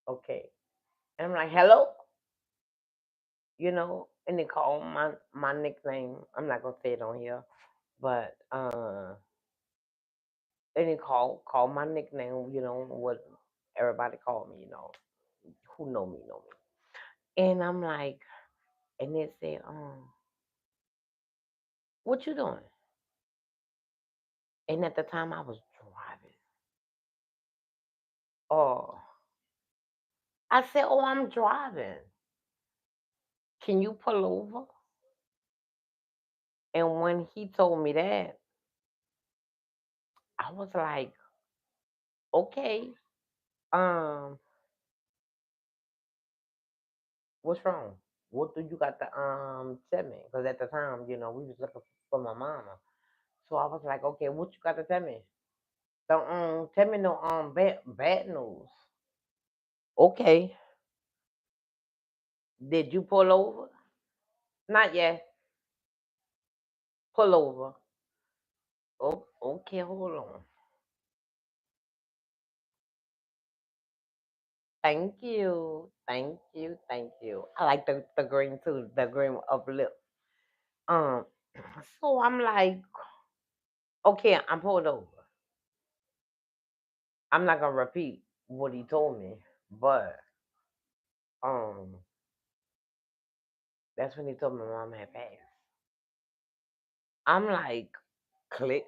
okay, and I'm like, "Hello," and they call my nickname. I'm not gonna say it on here, but and they call my nickname. What everybody call me. Who know me, and I'm like, and they say, "What you doing?" And at the time, I was driving. Oh, I said, "Oh, I'm driving. Can you pull over?" And when he told me that, I was like, "Okay, um, what's wrong? What do you got to tell me?" Because at the time, we was looking for my mama. So I was like, "Okay, what you got to tell me? Don't tell me no bad news." Okay, did you pull over? Not yet. Pull over. Oh, okay, hold on. Thank you, thank you, thank you. I like the green too, the green uplift. Um, so I'm like, okay, I'm pulled over. I'm not gonna repeat what he told me, but um, that's when he told me my mom had passed. I'm like, click.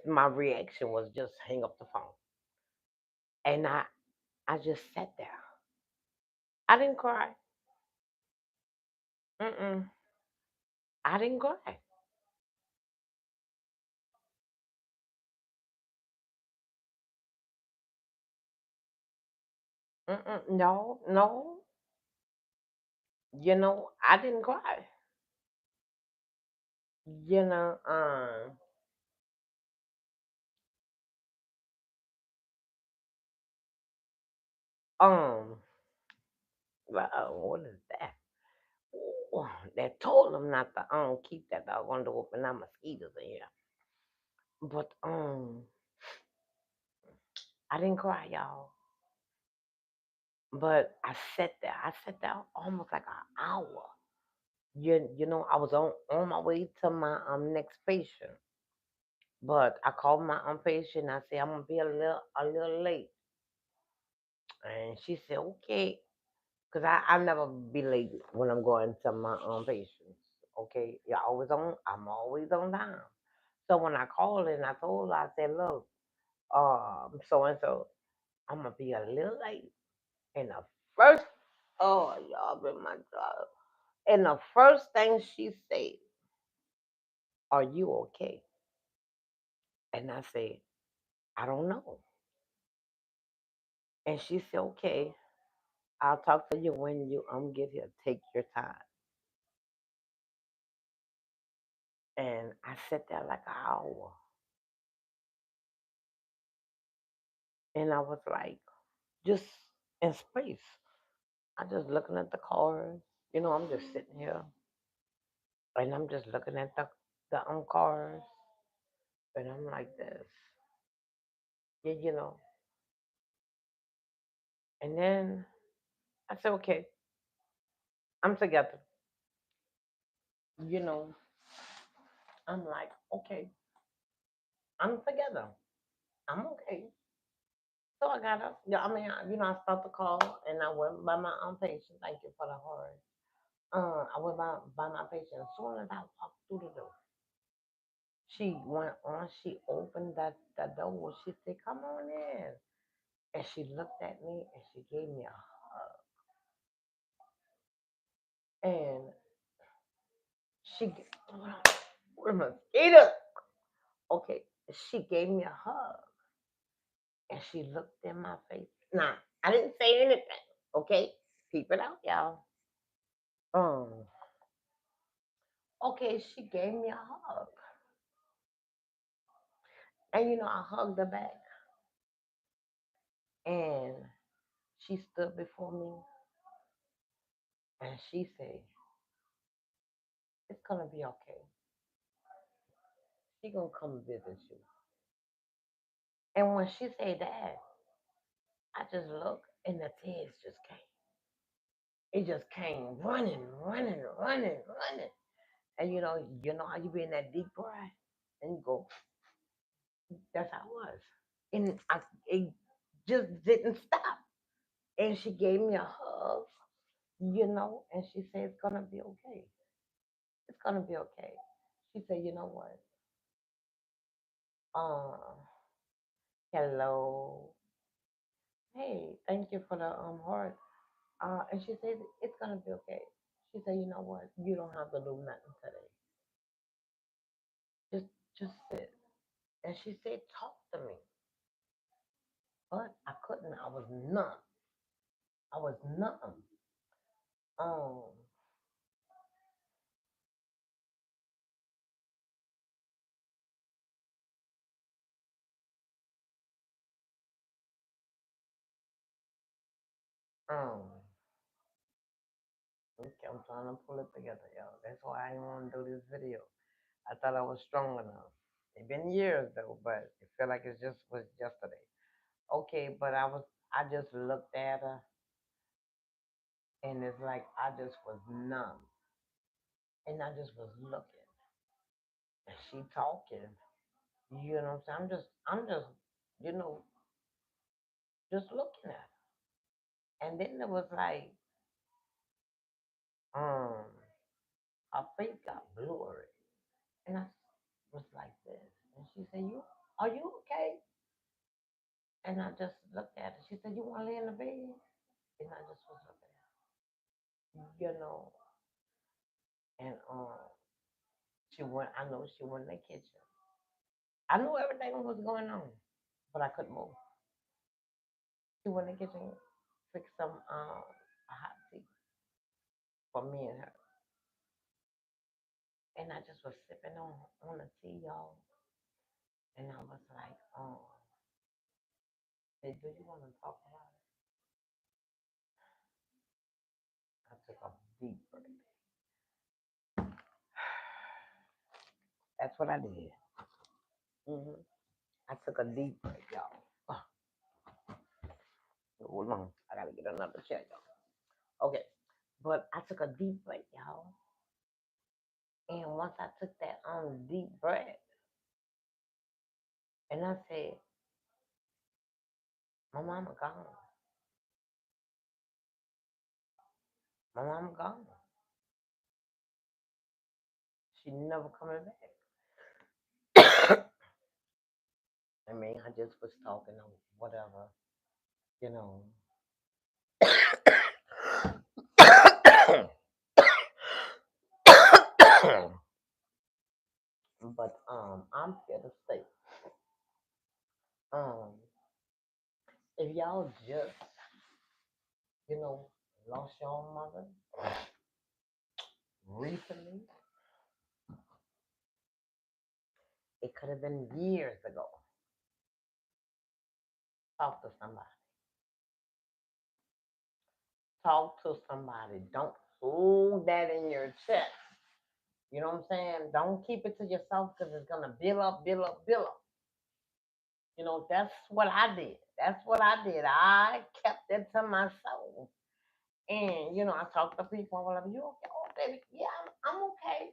My reaction was just hang up the phone, and I just sat there. I didn't cry. Mm-mm. I didn't cry. Mm-mm. No, no. I didn't cry. You know, um, what is that? Ooh, they told them not to keep that doggone door open. Not mosquitoes in here. But I didn't cry, y'all. But I sat there. I sat there almost like an hour. I was on my way to my next patient. But I called my patient. I said I'm gonna be a little late, and she said okay, cause I never be late when I'm going to my patients. Okay, I'm always on time. So when I called and I told her, I said, look, so and so, I'm gonna be a little late. And the first, oh y'all been my job. And the first thing she said, "Are you okay?" And I said, "I don't know." And she said, "Okay, I'll talk to you when you get here. Take your time." And I sat there like an hour. And I was like, just in space. I just looking at the cars. I'm just sitting here and I'm just looking at the cars and I'm like this. Yeah, And then I said, okay, I'm together. You know, I'm like, okay, I'm together. I'm okay. So I got up. Yeah, I mean, I stopped the call and I went by my own patient. Thank you for the heart. I went by my patient. As soon as I walked through the door, she went on. She opened that door. She said, "Come on in." And she looked at me and she gave me a hug. And she, what a mosquito. Okay, she gave me a hug and she looked in my face. Now, I didn't say anything. Okay, keep it out, y'all. Um, okay, she gave me a hug. And I hugged her back. And she stood before me and she said, "It's gonna be okay. She gonna come visit you." And when she said that, I just looked and the tears just came. It just came running, running, running, running. And you know how you be in that deep breath and you go, that's how it was. And it just didn't stop. And she gave me a hug, and she said, "It's gonna be okay. It's gonna be okay." She said, "You know what? Uh, hello. Hey, thank you for the heart." And she said, "It's gonna be okay." She said, "You know what? You don't have to do nothing today. Just just sit." And she said, "Talk to me." But I couldn't. I was numb. I was numb. Um, um, okay, I'm trying to pull it together, y'all. That's why I didn't want to do this video. I thought I was strong enough. It's been years though, but it felt like it just was yesterday. Okay, but I just looked at her and it's like I just was numb. And I just was looking. And she talking. You know what I'm saying? I'm just, you know, just looking at her. And then it was like, um, her face got blurry. And I was like this. And she said, are you okay? And I just looked at her. She said, "You want to lay in the bed?" And I just was looking at her, and I know she went in the kitchen. I knew everything was going on, but I couldn't move. She went in the kitchen, fixed some a hot tea for me and her. And I just was sipping on the tea, y'all. And I was like, "Hey, do you want to talk about it?" I took a deep breath. That's what I did. I took a deep breath, y'all. Hold on, I gotta get another chair, y'all. Okay, but I took a deep breath, y'all. And once I took that deep breath, and I said, "My mama gone. My mama gone. She never coming back." I mean, I just was talking or whatever, you know. But I'm here to say, um, if y'all just, you know, lost your own mother recently, it could have been years ago. Talk to somebody. Talk to somebody. Don't hold that in your chest. You know what I'm saying? Don't keep it to yourself because it's gonna build up, build up, build up. You know, that's what I did. That's what I did. I kept it to myself. And, you know, I talk to people. I'm like, you okay? Oh, baby, yeah, I'm okay.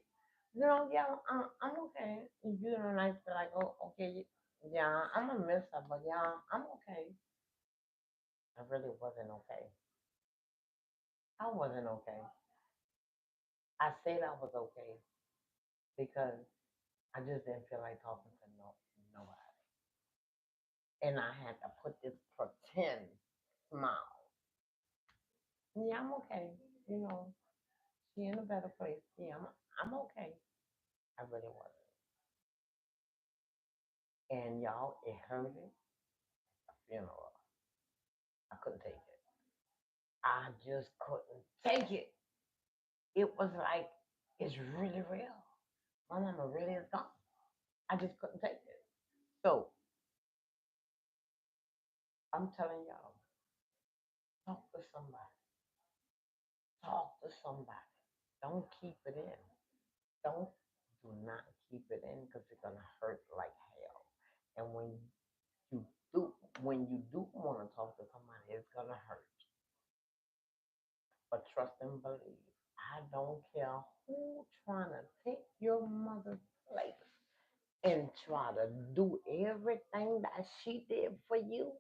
You know, yeah, I'm okay. You know, and I feel like, oh, okay, yeah, I'm a miss her, but yeah, I'm okay. I really wasn't okay. I wasn't okay. I said I was okay because I just didn't feel like talking to nobody. And I had to put this pretend smile. Yeah, I'm okay. You know, she in a better place. Yeah, I'm okay. I really wasn't. And y'all, it hurted. You know, I couldn't take it. I just couldn't take it. It was like it's really real. My mama really is gone. I just couldn't take it. So I'm telling y'all, talk to somebody. Talk to somebody. Don't keep it in. Don't do not keep it in because it's gonna hurt like hell. And you do when you do want to talk to somebody, it's gonna hurt. But trust and believe. I don't care who trying to take your mother's place and try to do everything that she did for you.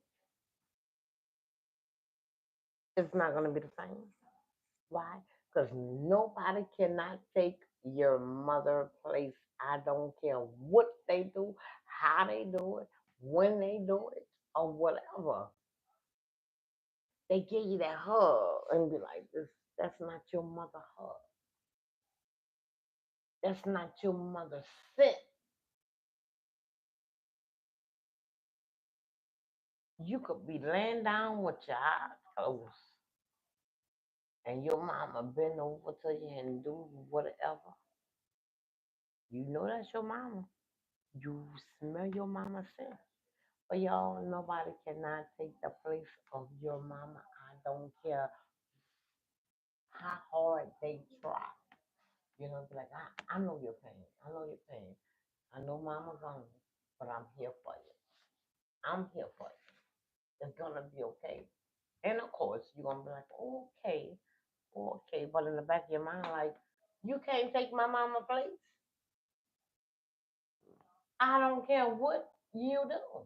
It's not gonna be the same. Why? Because nobody cannot take your mother place. I don't care what they do, how they do it, when they do it, or whatever. They give you that hug and be like, "This, that's not your mother hug. That's not your mother sit." You could be laying down with your eyes closed, and your mama bend over to you and do whatever. You know that's your mama. You smell your mama scent. But y'all, nobody cannot take the place of your mama. I don't care how hard they try. You know, be like, I know your pain. I know your pain. I know mama gone, but I'm here for you. I'm here for you. It's gonna be okay. And of course, you're gonna be like, okay, okay. But in the back of your mind, like, you can't take my mama place. I don't care what you do.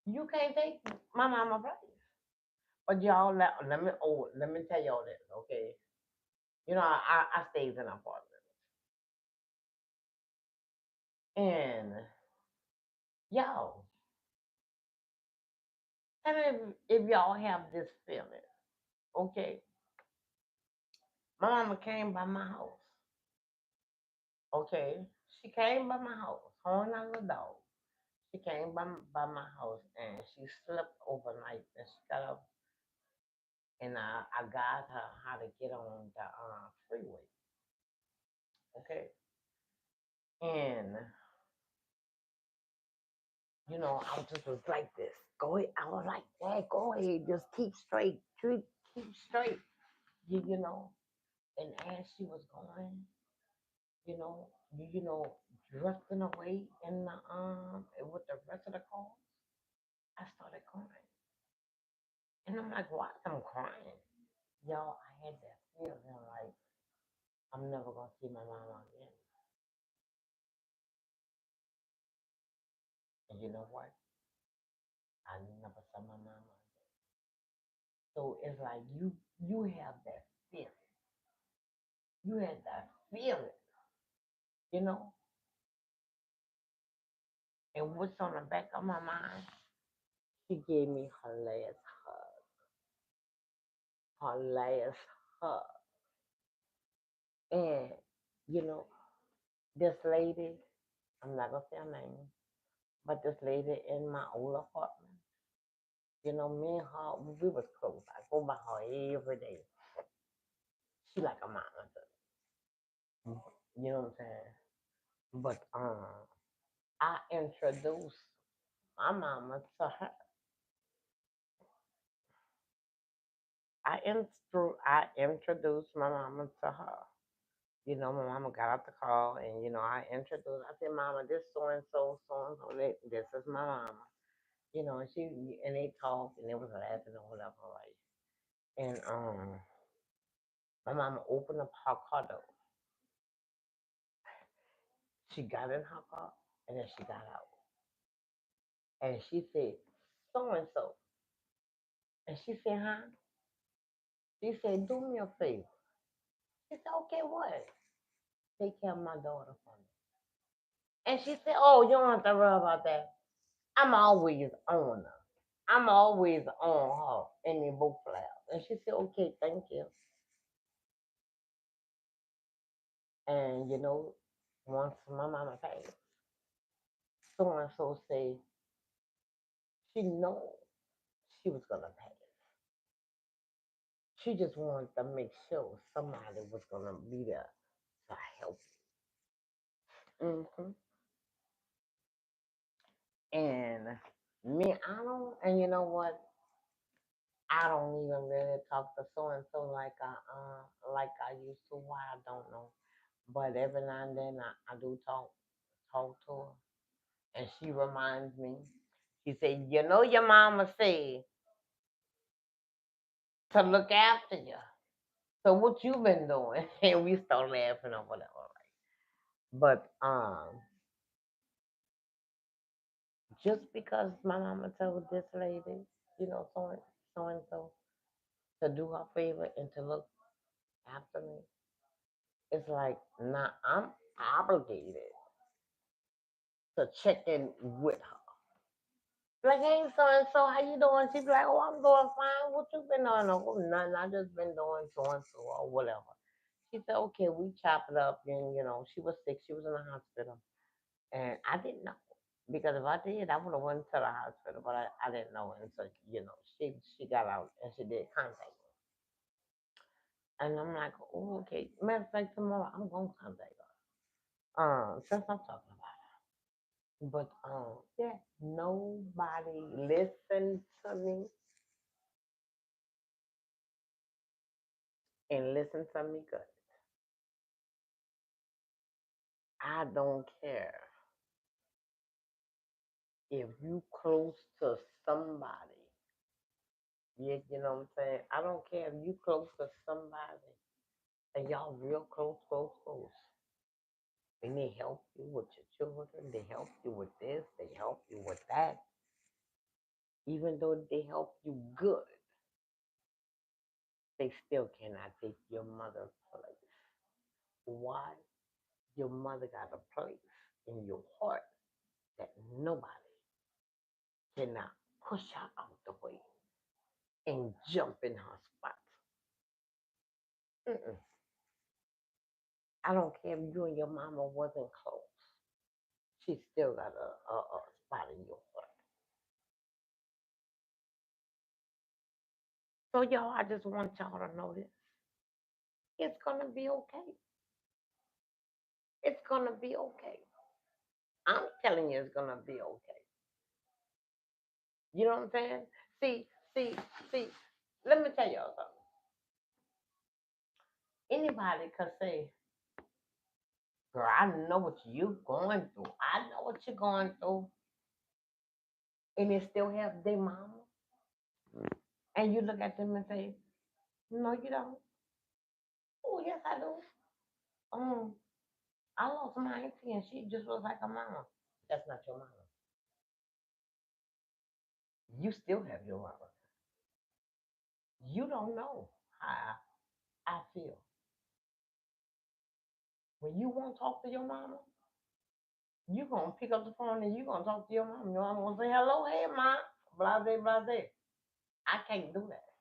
You can't take my mama place. But y'all, let me tell y'all this, okay? You know, I stayed in an apartment, and y'all, tell me if y'all have this feeling, okay? My mama came by my house, okay? She came by my house, her and our little dog. She came by my house, and she slept overnight, and she got up, and I got her how to get on the freeway, okay? And you know, I just was like this. Go ahead. I was like, hey, go ahead. Just keep straight. Keep straight. You know. And as she was going, you know, you know, drifting away in the with the rest of the car, I started crying. And I'm like, why am I crying? Y'all, I had that feeling like I'm never gonna see my mama again. And you know what? I never saw my mama again. So it's like you have that feeling. You had that feeling, you know. And what's on the back of my mind? She gave me her last hug. And, you know, this lady, I'm not gonna say her name, but this lady in my old apartment, you know, me and her, we was close. I go by her every day. She like a mama to me. You know what I'm saying? But I introduced my mama to her. I introduced my mama to her. You know, my mama got out the car, and I introduced. I said, "Mama, this so and so. This is my mama." And they talked, and they was laughing or whatever, right? And my mama opened up her car door. She got in her car, and then she got out, and she said, "So and so," and she said, "Huh?" She said, "Do me a favor." She said, "Okay, what?" "Take care of my daughter for me." And she said, "Oh, you don't have to worry about that. I'm always on her. I'm always on her in the book flowers." And she said, "Okay, thank you." And once my mama passed, so and so said she know she was gonna pass. She just wanted to make sure somebody was gonna be there to help. And me, I don't. And you know what? I don't even really talk to so and so like I used to. Why I don't know. But every now and then I do talk to her, and she reminds me. She said, your mama said to look after you. So what you been doing?" And we start laughing or whatever. Right? But just because my mama told this lady, so and so, to do her favor and to look after me, it's like, now I'm obligated to check in with her. Like, "Hey, so and so, how you doing?" She be like, "Oh, I'm doing fine. What you been doing?" "Oh, nothing. I just been doing so and so or whatever." She said, "Okay, we chop it up." And she was sick. She was in the hospital, and I didn't know, because if I did, I would have went to the hospital, but I didn't know. And so she got out and she did contact me, and I'm like, "Oh, okay." Matter of fact, tomorrow I'm gonna contact her. Since I'm talking about it, but yeah, nobody listened to me and listen to me good. I don't care if you close to somebody. Yeah, you know what I'm saying? I don't care if you close to somebody and y'all real close, close, close. And they help you with your children, they help you with this, they help you with that. Even though they help you good, they still cannot take your mother's place. Why? Your mother got a place in your heart that nobody cannot push her out the way and jump in her spot. Mm-mm. I don't care if you and your mama wasn't close. She still got a spot in your heart. So y'all, I just want y'all to know this. It's gonna be okay. It's gonna be okay. I'm telling you, it's gonna be okay. You know what I'm saying? See, see, see. Let me tell y'all something. Anybody could say, "Girl, I know what you going through. I know what you're going through," and they still have their mama. And you look at them and say, "No, you don't." "Oh, yes, I do. Um, I lost my auntie, and she just was like a mama." That's not your mama. You still have your mama. You don't know how I feel. When you won't talk to your mama, you gonna pick up the phone and you gonna talk to your mom. Your mom gonna say, "Hello, hey, ma," blah, blah, blah, blah. I can't do that.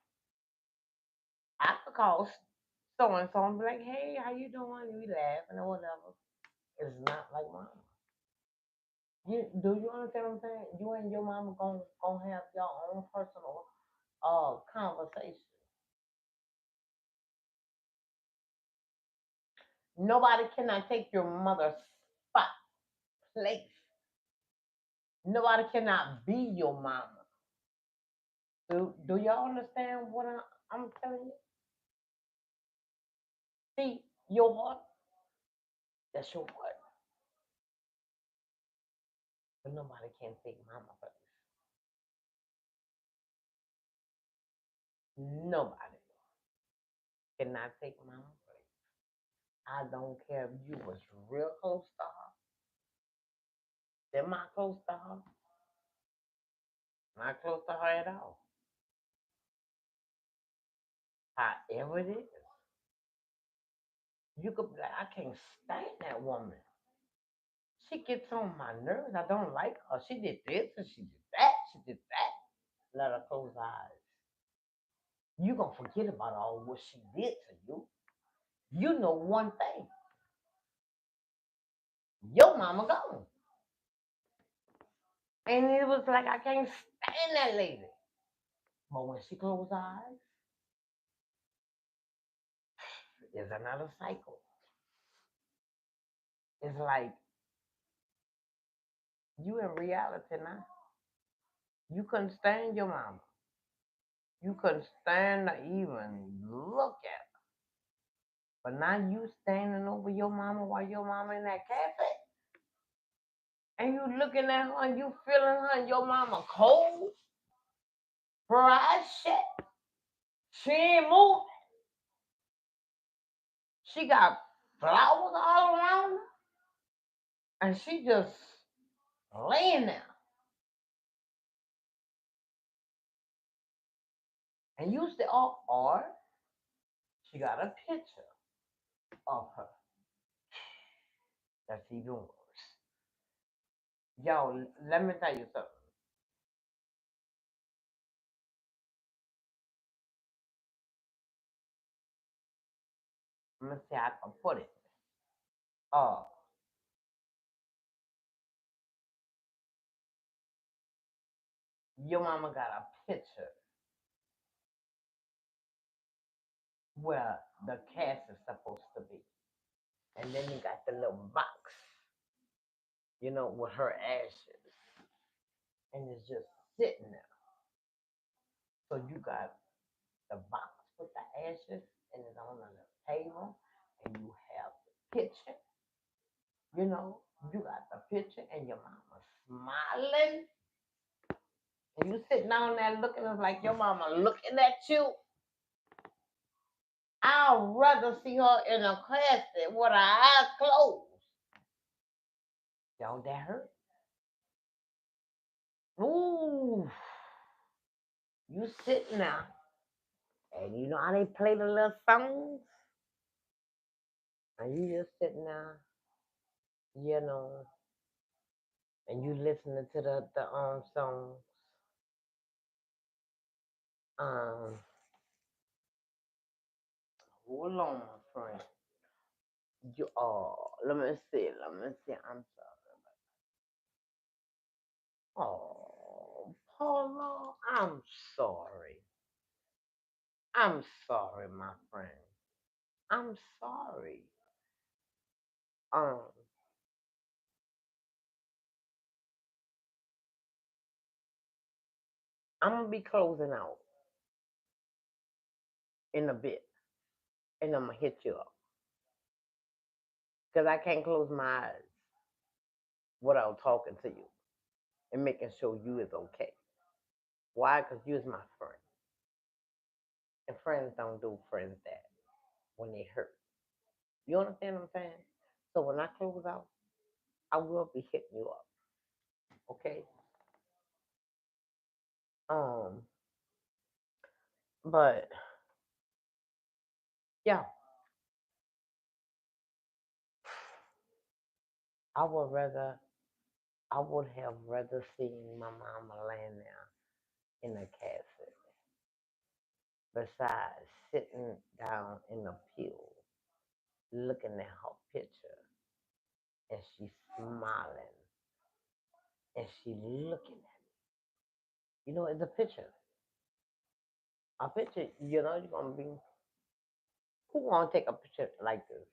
I could call so and so and be like, "Hey, how you doing?" And we laughing or whatever. It's not like mama. Do you understand what I'm saying? You and your mama gonna have your own personal conversation. Nobody cannot take your mother's spot place. Nobody cannot be your mama. Do y'all understand what I? I'm telling you. See, your heart, that's your heart. But nobody can take mama place. Nobody cannot take mama place. I don't care if you was real close to her, semi close to her, not close to her at all. However it is, you could be like, I can't stand that woman. She gets on my nerves. I don't like her. She did this and she did that. She did that. Let her close her eyes. You gonna forget about all what she did to you. You know one thing. Your mama gone. And it was like I can't stand that lady. But when she closed her eyes, there's another cycle. It's like you in reality now. You couldn't stand your mama. You couldn't stand to even look at her. But now you standing over your mama while your mama in that cafe. And you looking at her and you feeling her and your mama cold, her eyes shut. She ain't moving. She got flowers all around her. And she just laying there. And you say, oh, or she got a picture of her. That's even worse. Yo, let me tell you something. Let me see how I can put it. Uh, your mama got a picture where the cast is supposed to be. And then you got the little box, with her ashes. And it's just sitting there. So you got the box with the ashes and it's on the table and you have the picture, you got the picture and your mama smiling and you sitting down there looking like your mama looking at you. I'd rather see her in a casket with her eyes closed. Don't that hurt? Ooh, you sitting there and you know how they play the little songs? And you just sitting there, you know, and you listening to the songs. Um, hold on, my friend. Let me see. I'm sorry. Oh, Paula, I'm sorry. I'm sorry, my friend. I'm sorry. Um, I'm gonna be closing out in a bit, and I'm gonna hit you up because I can't close my eyes without talking to you and making sure you is okay. Why? Because you is my friend, and friends don't do friends that when they hurt. You understand what I'm saying? So when I close out, I will be hitting you up. Okay. Um, but yeah, I would rather I would have rather seen my mama laying there in a casket besides sitting down in the pew looking at her picture and she's smiling and she looking at me. It's a picture. A picture, you're gonna be who wanna take a picture like this?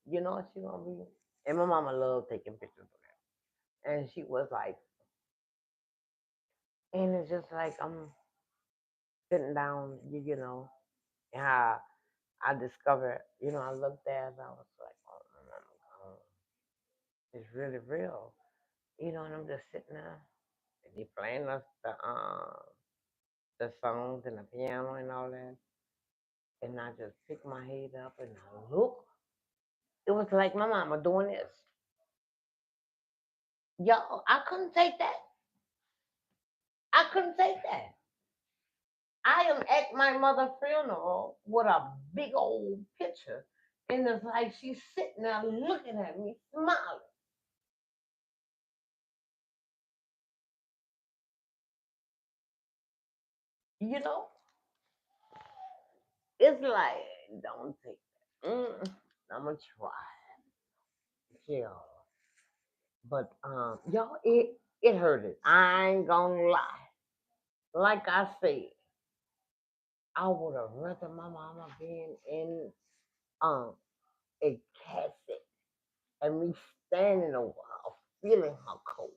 You know what she gonna be? And my mama loved taking pictures of that. And she was like, and it's just like sitting down, and how I discovered, I looked at it, I was like, oh, my mama, it's really real. And I'm just sitting there, and they playing the songs and the piano and all that. And I just pick my head up and I look. It was like my mama doing this. Yo, I couldn't take that. I couldn't take that. I am at my mother's funeral with a big old picture. And it's like she's sitting there looking at me, smiling. You know, it's like, don't take that. I'm going to try. Yeah. But, y'all, it hurted. I ain't going to lie. Like I said, I would have rather my mama been in um a casket and me standing a while feeling her cold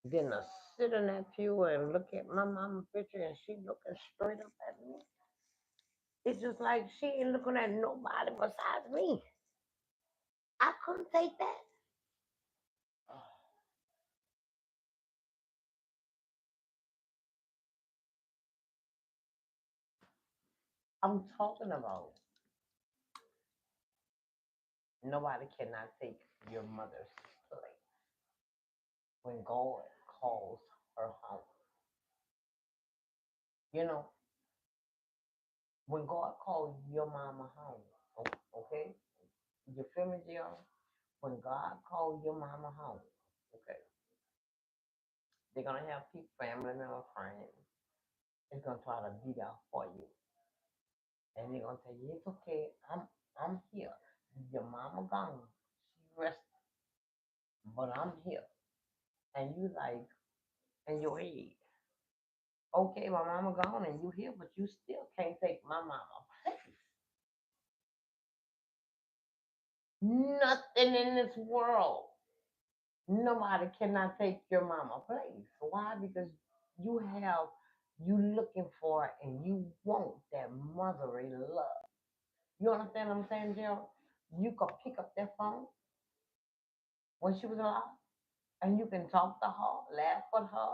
than to sit in that pew and look at my mama picture and she looking straight up at me. It's just like she ain't looking at nobody besides me. I couldn't take that. I'm talking about nobody cannot take your mother's place when God calls her home. You know, when God calls your mama home, okay? You feel me, Jill? When God calls your mama home, okay, they're gonna have people, family members, friends. It's gonna try to be there for you, and they're gonna tell you it's okay. I'm here. Your mama gone. She rested, but I'm here. And you like in your head, okay, my mama gone and you here, but you still can't take my mama place. Nothing in this world. Nobody cannot take your mama place. Why? Because you have you looking for and you want that motherly love. You understand what I'm saying, Gerald? You could pick up that phone when she was alive and you can talk to her, laugh with her,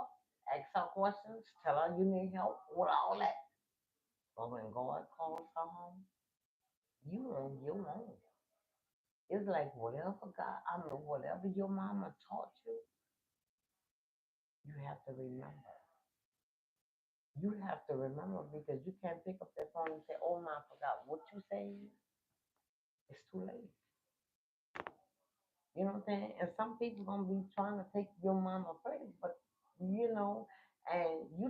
ask her questions, tell her you need help with all that. But when God calls her home, you on your own. It's like whatever your mama taught you, you have to remember. You have to remember because you can't pick up that phone and say, "Oh my, I forgot what you saying." It's too late. You know what I'm saying? And some people gonna be trying to take your mama place, but and you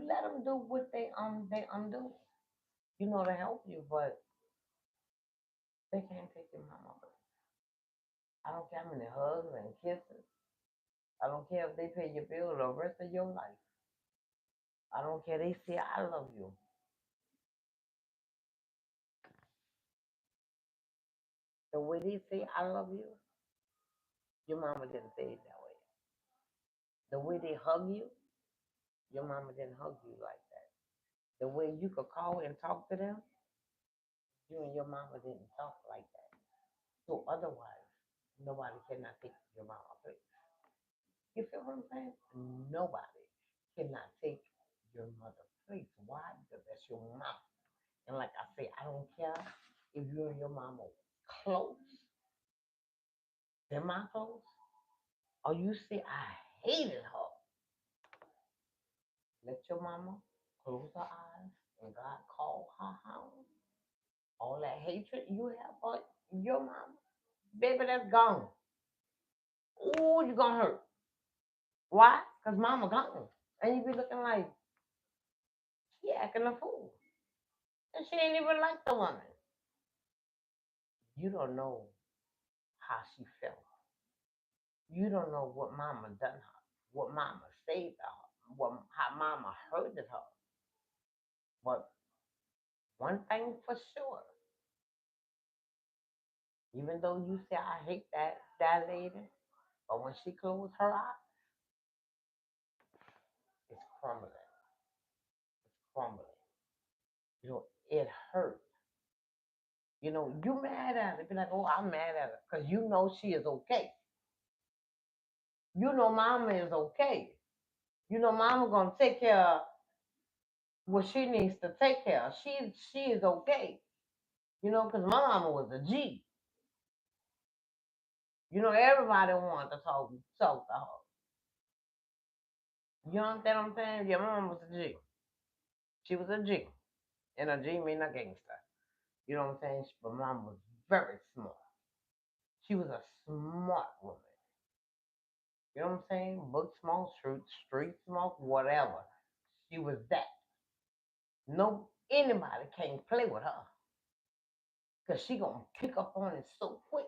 let them do what they do. To help you, but they can't take your mama place. I don't care how many hugs and kisses. I don't care if they pay your bill the rest of your life. I don't care. They say I love you. The way they say I love you, your mama didn't say it that way. The way they hug you, your mama didn't hug you like that. The way you could call and talk to them, you and your mama didn't talk like that. So otherwise, nobody cannot take your mama place. You feel what I'm saying? Nobody cannot take your mother place. Why? Because that's your mom. And like I say, I don't care if you and your mama close, semi close, or you say I hated her. Let your mama close her eyes and God call her home. All that hatred you have for your mama, baby, that's gone. Ooh, you gonna hurt. Why? Because mama gone. And you be looking like she acting a fool. And she ain't even like the woman. You don't know how she felt. You don't know what mama done her, what mama saved her, how mama hurted her. But one thing for sure, even though you say I hate that lady, but when she closed her eyes, it's crumbling. crumbling. You know, it hurt. You know, you mad at it. Be like, oh, I'm mad at her. Because you know she is okay. You know mama is okay. You know mama gonna take care of what she needs to take care of. She is okay. You know, because my mama was a G. You know, everybody wanted to talk to her. You understand what I'm saying? Yeah, my mama was a G. She was a G. And a G mean a gangster. You know what I'm saying? But mom was very smart. She was a smart woman. You know what I'm saying? Book smart, street smart, whatever. She was that. No, anybody can't play with her. Because she going to pick up on it so quick.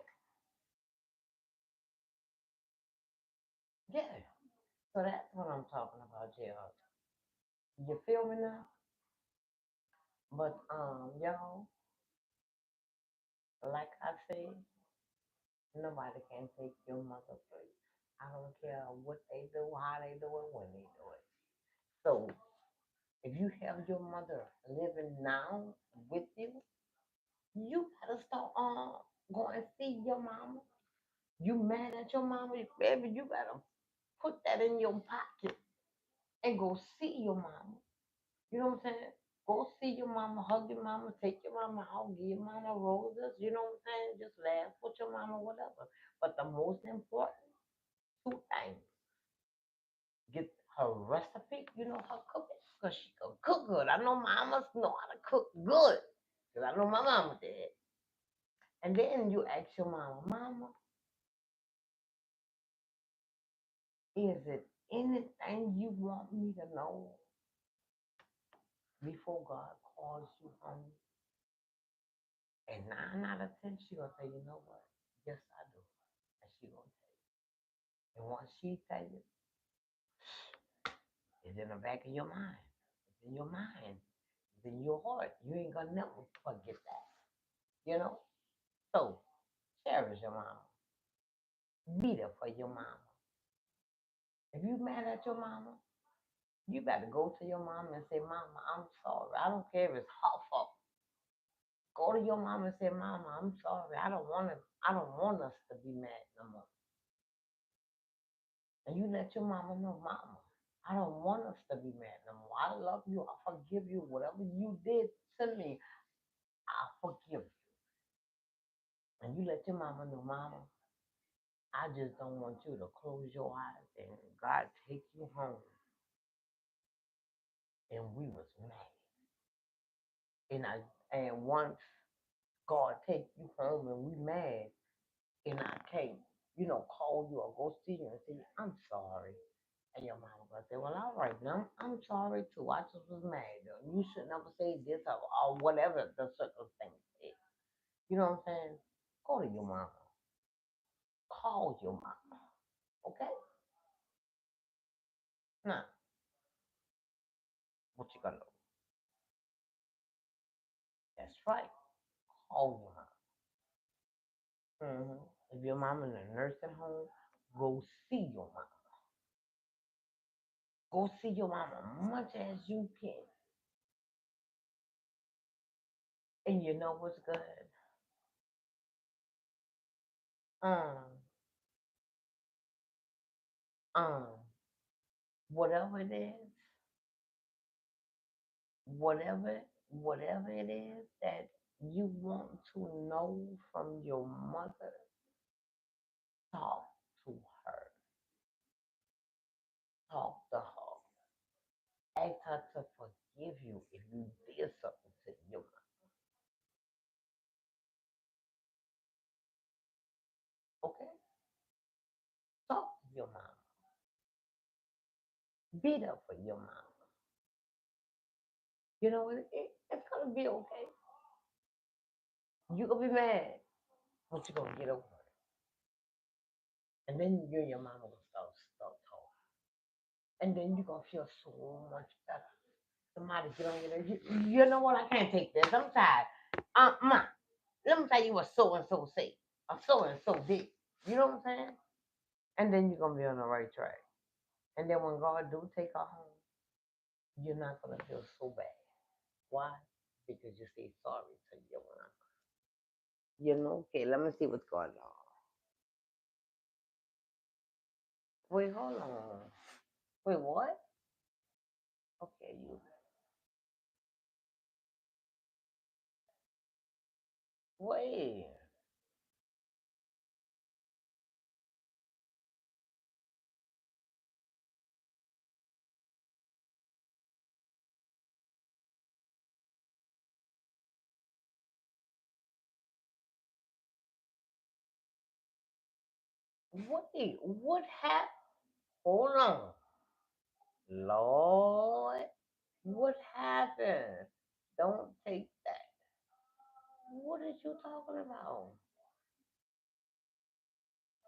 Yeah. So that's what I'm talking about, JR. You feel me now? But, y'all, like I said, nobody can take your mother place. I don't care what they do, how they do it, when they do it. So if you have your mother living now with you, you gotta start going and see your mama. You mad at your mama, baby, you gotta put that in your pocket and go see your mama. You know what I'm saying? Go see your mama, hug your mama, take your mama out, give your mama roses, you know what I'm saying? Just laugh with your mama, whatever. But the most important two things, get her recipe, you know, her cooking, because she can cook good. I know mamas know how to cook good, because I know my mama did. And then you ask your mama, Mama, is it anything you want me to know before God calls you home? And 9 out of 10, she gonna say, you know what? Yes, I do. And she gonna tell you. And once she tell you, it's in the back of your mind. It's in your mind. It's in your heart. You ain't gonna never forget that. You know? So cherish your mama. Be there for your mama. If you mad at your mama, you better go to your mama and say, Mama, I'm sorry. I don't care if it's her fault. Go to your mama and say, Mama, I'm sorry. I don't want us to be mad no more. And you let your mama know, Mama, I don't want us to be mad no more. I love you. I forgive you. Whatever you did to me, I forgive you. And you let your mama know, Mama, I just don't want you to close your eyes and God take you home. And we was mad. And once God take you home and we mad, and I can't, call you or go see you and say, I'm sorry. And your mama gonna say, well, all right, now I'm sorry too. I just was mad. You should never say this or whatever the circumstance is. You know what I'm saying? Go to your mama. Call your mama. Okay? Now, what you gonna do? That's right. Call your mama. If your mama in a nursing home, go see your mama. Go see your mama much as you can. And you know what's good? Um, um, whatever it is, whatever it is that you want to know from your mother, talk to her. Talk to her. Ask her to forgive you if you did something to your mother. Okay? Talk to your mama. Be there for your mama. You know, it's gonna be okay. You gonna be mad, but you're gonna get over it. And then you and your mama will start talking. And then you're gonna feel so much better. Somebody get on your nerves. You know what? I can't take this. I'm tired. Ma, let me tell you what so and so say. Or so and so did. You know what I'm saying? And then you're gonna be on the right track. And then when God do take her home, you're not gonna feel so bad. Why? Because you say sorry to your mom. You know, okay, let me see what's going on. Wait, hold on. Wait, what? Okay, you wait. Wait, what happened? Hold on. Lord, what happened? Don't take that. What are you talking about?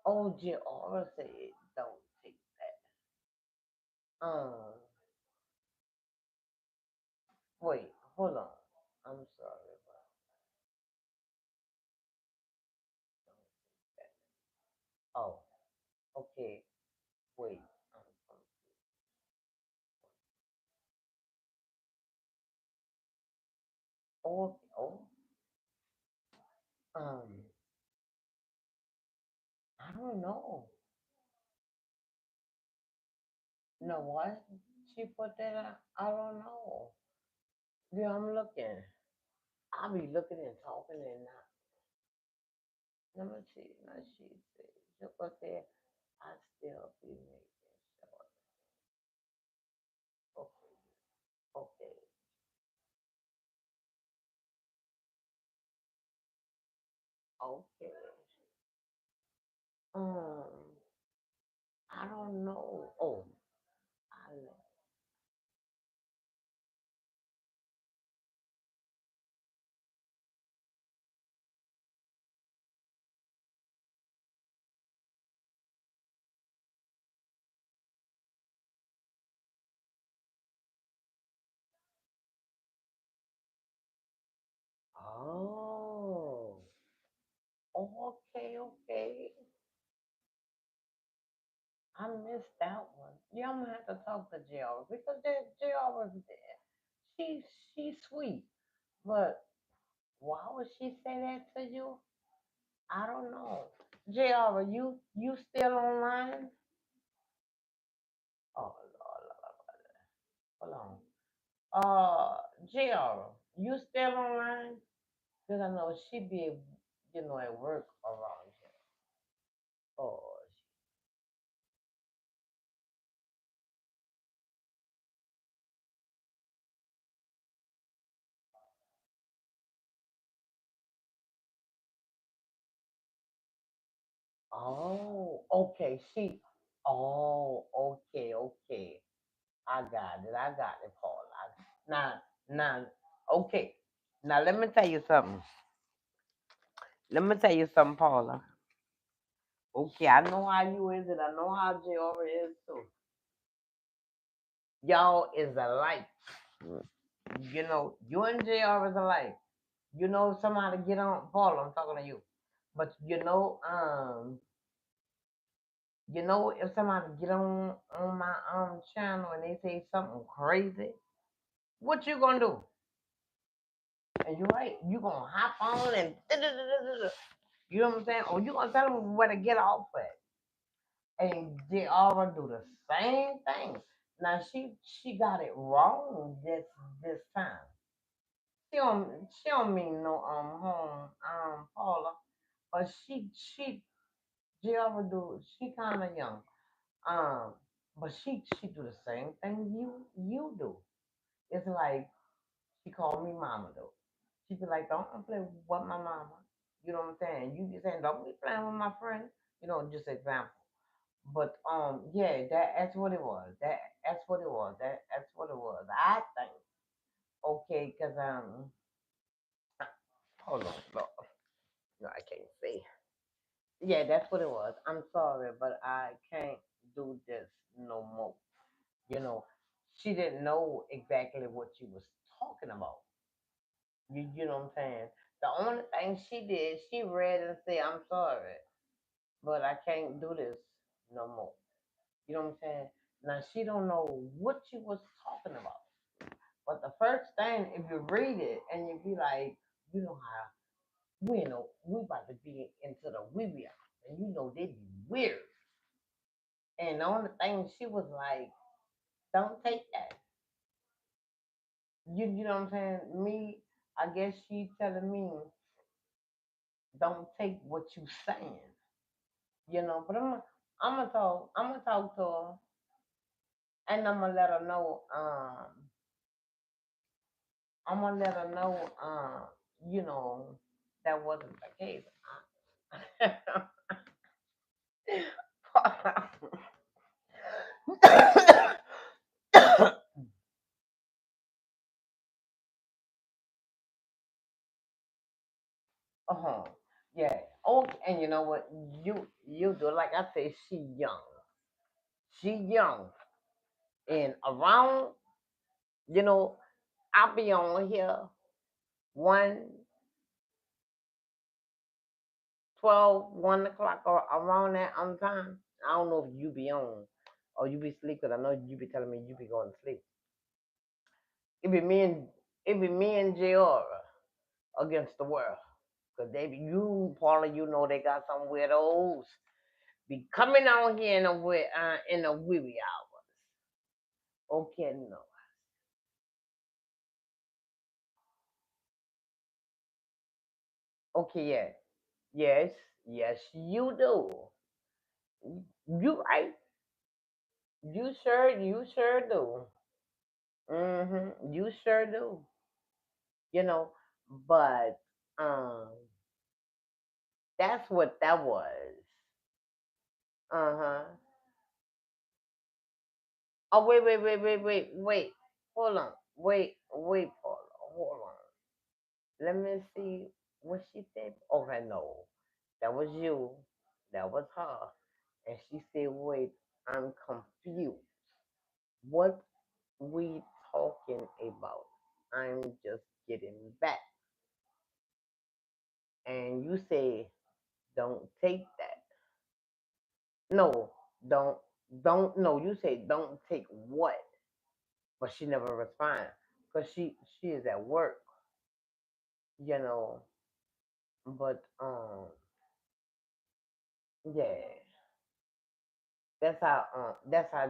Oh, Giora said, don't take that. Wait, hold on. I'm sorry, but oh, okay. Wait. Oh, oh, um, I don't know. No, what? She put that out? I don't know. Yeah, I'm looking. I'll be looking and talking and not. Let me see. Now she said, Joko said, I still be making sure. Okay, okay, okay. Um, I don't know. Oh, I know. Oh, okay, okay. I missed that one. Yeah, I'm gonna have to talk to JR because that JR was there. She she's sweet, but why would she say that to you? I don't know. JR, are you still online? Oh Lord, hold on. JR, you still online? Because I know she be, at work around here. Oh, oh, okay. Oh, okay, okay. I got it, Paul. Now, okay. Now let me tell you something. Let me tell you something, Paula. Okay, I know how you is, and I know how Jr. is too. Y'all is alike. You and Jr. is alike. Somebody get on, Paula. I'm talking to you. But if somebody get on my channel and they say something crazy, what you gonna do? And you're right. You gonna hop on and you know what I'm saying? Or you gonna tell them where to get off at. And they all do the same thing. Now she got it wrong this time. She don't mean no harm Paula, but she ever do she kind of young um but she do the same thing you do. It's like she called me mama though. She be like, don't play with my mama. You know what I'm saying? You be saying, don't be playing with my friend. Just example. But yeah, that's what it was. That's what it was. That's what it was. I think. Okay, cause hold on, no, I can't see. Yeah, that's what it was. I'm sorry, but I can't do this no more. You know, she didn't know exactly what she was talking about. You know what I'm saying? The only thing she did, she read and said, I'm sorry, but I can't do this no more. You know what I'm saying? Now she don't know what she was talking about, But the first thing, if you read it and you be like, you know how we about to be into the wee wee hour, and you know they be weird. And the only thing she was like, don't take that. You know what I'm saying? Me, I guess she telling me, don't take what you saying. But I'm gonna talk to her, and I'm gonna let her know. I'm gonna let her know. You know, that wasn't the case. Uh-huh. Yeah. Oh, and you know what? You do like I say. She young. She young, and around. You know, I'll be on here 1, 12, 1 o'clock or around that on time. I don't know if you be on or you be sleep because I know you be telling me you be going to sleep. It be me and it be me and JR against the world. Cause they be you, Paula, you know they got some weirdos be coming out here in the wee wee hours. Okay, no. Okay, yeah. Yes, yes, you do. You right. You sure do. You sure do. You know, but that's what that was. Uh-huh. Oh, wait. Hold on. Wait, Paula. Hold on. Let me see what she said. Okay, no. That was you. That was her. And she said, wait, I'm confused. What we talking about? I'm just getting back. And you say, don't take that. No, don't, no, you say, don't take what? But she never responded. Because she is at work, you know. But, yeah. That's how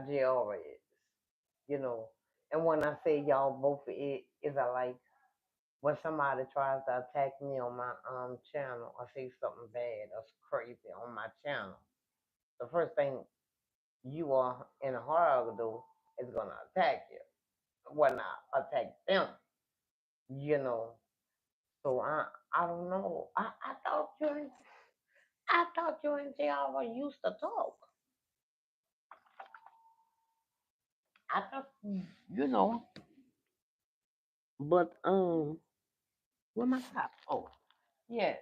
JR is, you know. And when I say y'all both is I like when somebody tries to attack me on my channel or say something bad or crazy on my channel, the first thing you are in a hurry to do is gonna attack you. When I attack them, you know. So I don't know. I thought you and JR used to talk. I thought you know, but where my top? Oh, yeah,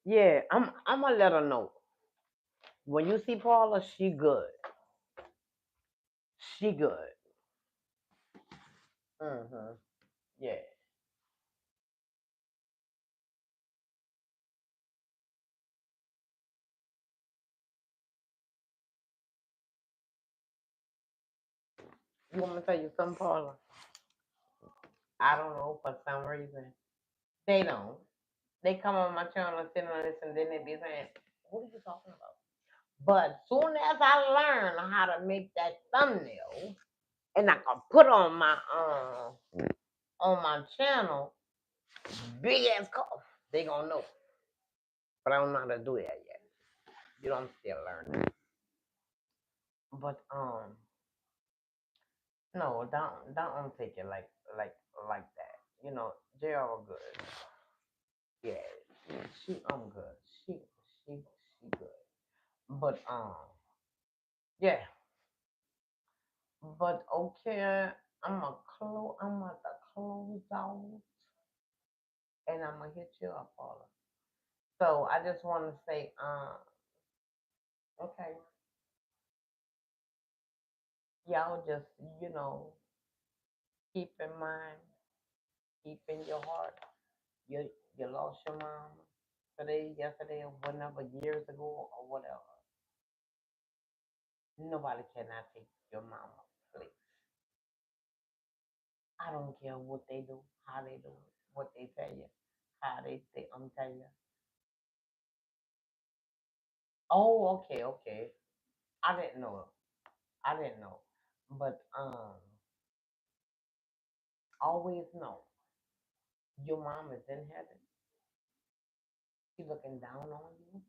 yeah. I'm gonna let her know. When you see Paula, she good. She good. Mm-hmm. Yeah. You want me to tell you something, Paula? I don't know for some reason. They don't. They come on my channel and sit on this and then they be saying, what are you talking about? But soon as I learn how to make that thumbnail and I can put on my channel, big ass cough, they gonna know. But I don't know how to do that yet. You know, I'm still learning. But no, don't take it like that. You know, they all good. Yeah, I'm good. She she good. But yeah. But okay, I'm at the close out, and I'm gonna hit you up, Paula. So I just want to say, okay, y'all just keep in mind, keep in your heart. You lost your mom today, yesterday, or whenever years ago or whatever. Nobody cannot take your mama place. I don't care what they do, how they do it, what they tell you, how they tell you. Oh, okay, okay. I didn't know. I didn't know. But always know your mom is in heaven. She's looking down on you.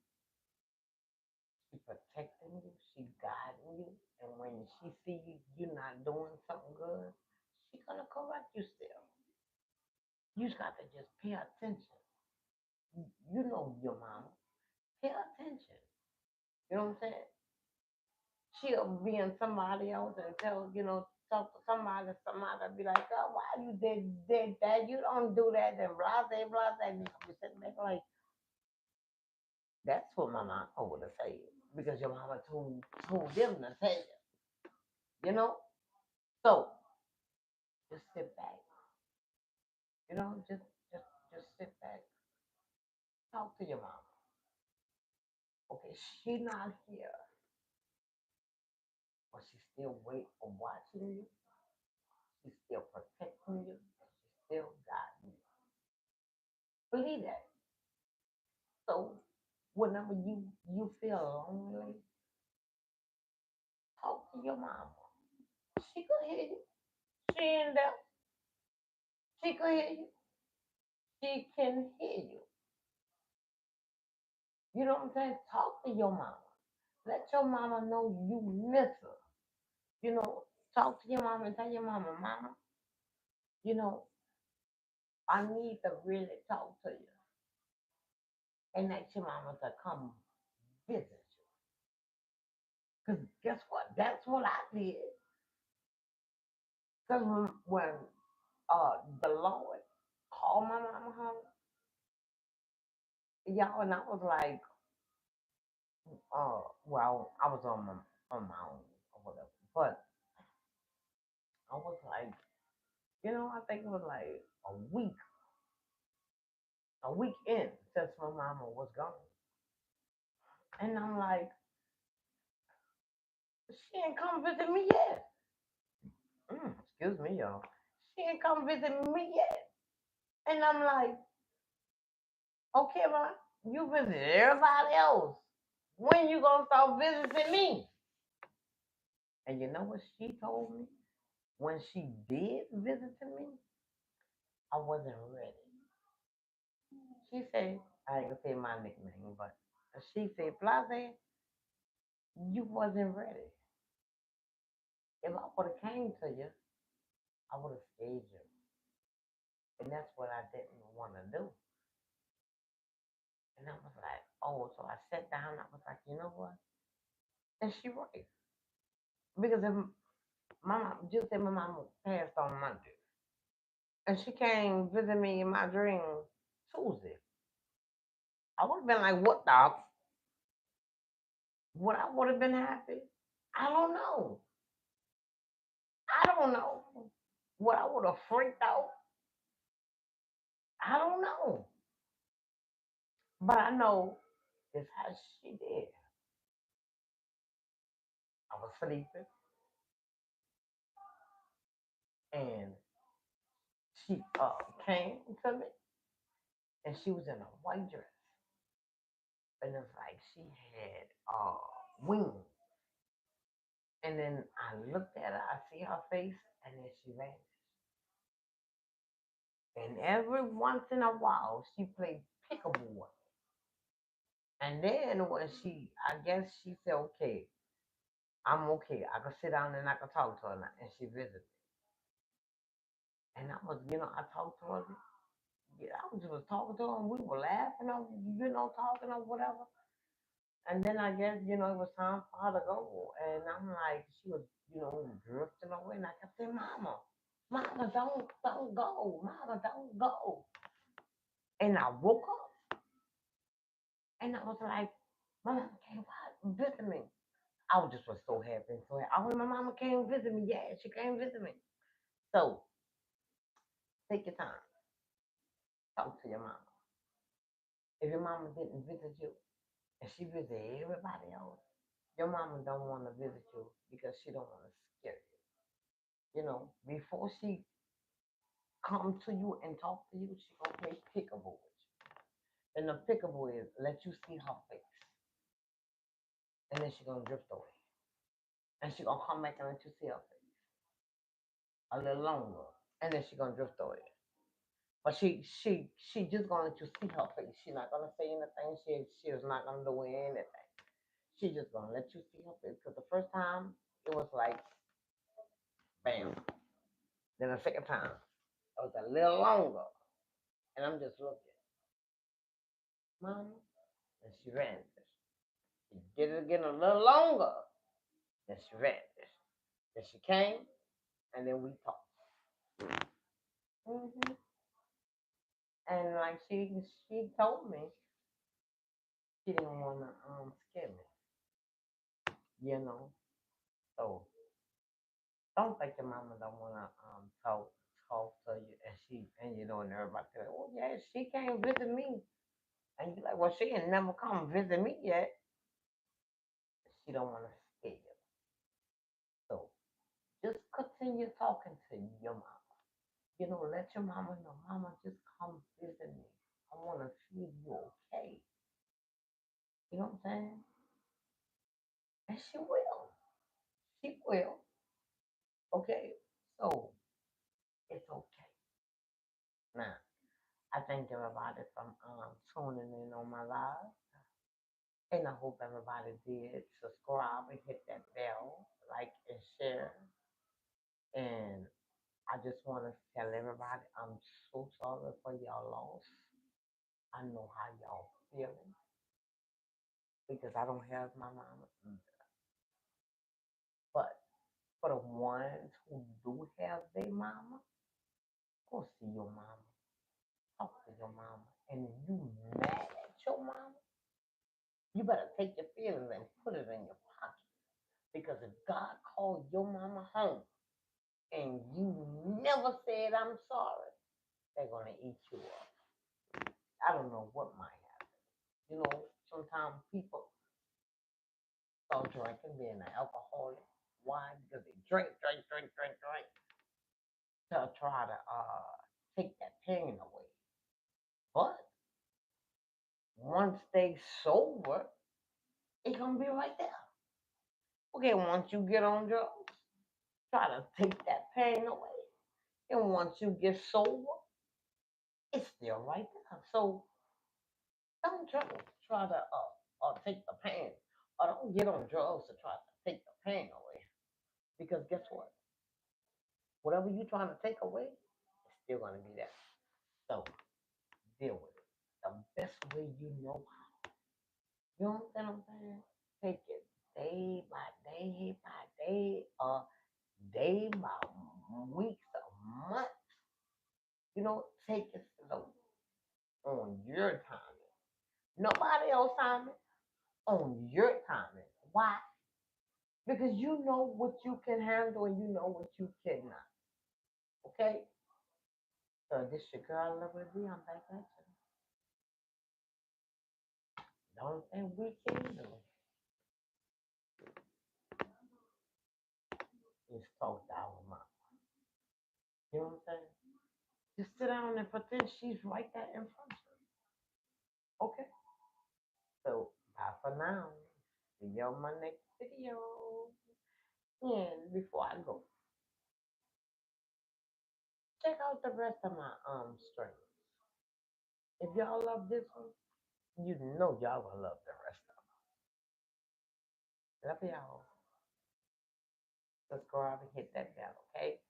She's protecting you. She's guiding you. And when she sees you not doing something good, she's gonna correct you still. You just got to just pay attention. You know your mama. Pay attention. You know what I'm saying? She'll be in somebody else and tell, talk to somebody be like, oh, why you did that? You don't do that, and blah, blah, blah, blah. You be sitting there like, that's what my mama would have said. Because your mama told them to tell you, you know? So just sit back, you know, just sit back. Talk to your mama. Okay, she not here, but she still wait or watching you. She's still protecting you. She's still guiding you. Believe that. So whenever you feel lonely, talk to your mama. She could hear you. She ain't there. She could hear you. She can hear you. You know what I'm saying? Talk to your mama. Let your mama know you miss her. You know, talk to your mama and tell your mama, mama, you know, I need to really talk to you. And let your mama to come visit you. Because guess what? That's what I did. Because when the Lord called my mama home, y'all, and I was like, well, I was on my own or whatever. But I was like, I think it was like a week in since my mama was gone. And I'm like, she ain't come visit me yet. Excuse me, y'all. She ain't come visit me yet. And I'm like, okay, ma, you visit everybody else. When you gonna start visiting me? And you know what she told me? When she did visit me, I wasn't ready. She said, I ain't gonna say my nickname, but she said, Blase, you wasn't ready. If I would have came to you, I would have stayed you. And that's what I didn't want to do. And I was like, oh, so I sat down. I was like, you know what? And she right. Because if my mom, just say my mom passed on Monday, and she came visit me in my dream Tuesday, I would have been like, what the? Would I would have been happy? I don't know. I don't know. What I would have freaked out? I don't know. But I know it's how she did. I was sleeping, and she came to me, and she was in a white dress, and it's like she had wings. And then I looked at her, I see her face, and then she vanished. And every once in a while, she played peekaboo. And then when I guess she said, okay, I'm okay. I can sit down and I can talk to her now. And she visited. And I was, I talked to her. Yeah, I was just talking to her and we were laughing, talking or whatever. And then I guess, it was time for her to go. And I'm like, she was, drifting away. And I kept saying, Mama, Mama, don't go. Mama, don't go. And I woke up and I was like, my mama came by visit me. Was so happy. So happy. My mama came visit me. Yeah, she came visit me. So take your time. Talk to your mama. If your mama didn't visit you and she visited everybody else, your mama don't want to visit you because she don't want to scare you. Before she come to you and talk to you, she gonna play peekaboo with you. And the peekaboo is let you see her face, and then she gonna drift away, and she gonna come back and let you see her face a little longer, and then she gonna drift away. But she just gonna let you see her face. She not gonna say anything. She is not gonna do anything. She just gonna let you see her face. Cause the first time it was like bam. Then the second time it was a little longer, and I'm just looking, Mama, and she vanished. She did it again a little longer, and she vanished. Then she came, and then we talked. hmm And like she told me she didn't wanna scare me, you know. So don't think your mama don't wanna talk to you, and and everybody say, oh yeah, she came visit me, and you like, well, she ain't never come visit me yet. She don't wanna scare you, so just continue talking to your mama. Let your mama know, mama, just come visit me. I wanna see you okay. You know what I'm saying? And she will. She will. Okay. So it's okay. Now I thank everybody from tuning in on my live. And I hope everybody did subscribe and hit that bell, like and share. And I just want to tell everybody I'm so sorry for y'all loss. I know how y'all feeling because I don't have my mama either. But for the ones who do have their mama, go see your mama, talk to your mama. And if you mad at your mama, you better take your feelings and put it in your pocket. Because if God called your mama home and you never said I'm sorry, they're gonna eat you up. I don't know what might happen. Sometimes people start drinking, being an alcoholic. Why? Because they drink to try to take that pain away. But once they sober, it gonna be right there. Okay, once you get on drugs, try to take that pain away. And once you get sober, it's still right there. So don't try to take the pain, or don't get on drugs to try to take the pain away. Because guess what? Whatever you're trying to take away, it's still gonna be there. So deal with it the best way you know how. You know what I'm saying? Take it day by day by day, day by weeks or months. Take it slow on your timing. Nobody else timing, on your timing. Why? Because you know what you can handle and you know what you cannot. Okay? So this your girl Lovely B. I'm back at you. The only thing we can do is talk to our mom. You know what I'm saying? Just sit down and pretend she's right there in front of you. Okay? So bye for now. See you on my next video. And before I go, check out the rest of my streams. If y'all love this one, you know y'all gonna love the rest of them. Love y'all. Subscribe and hit that bell, okay?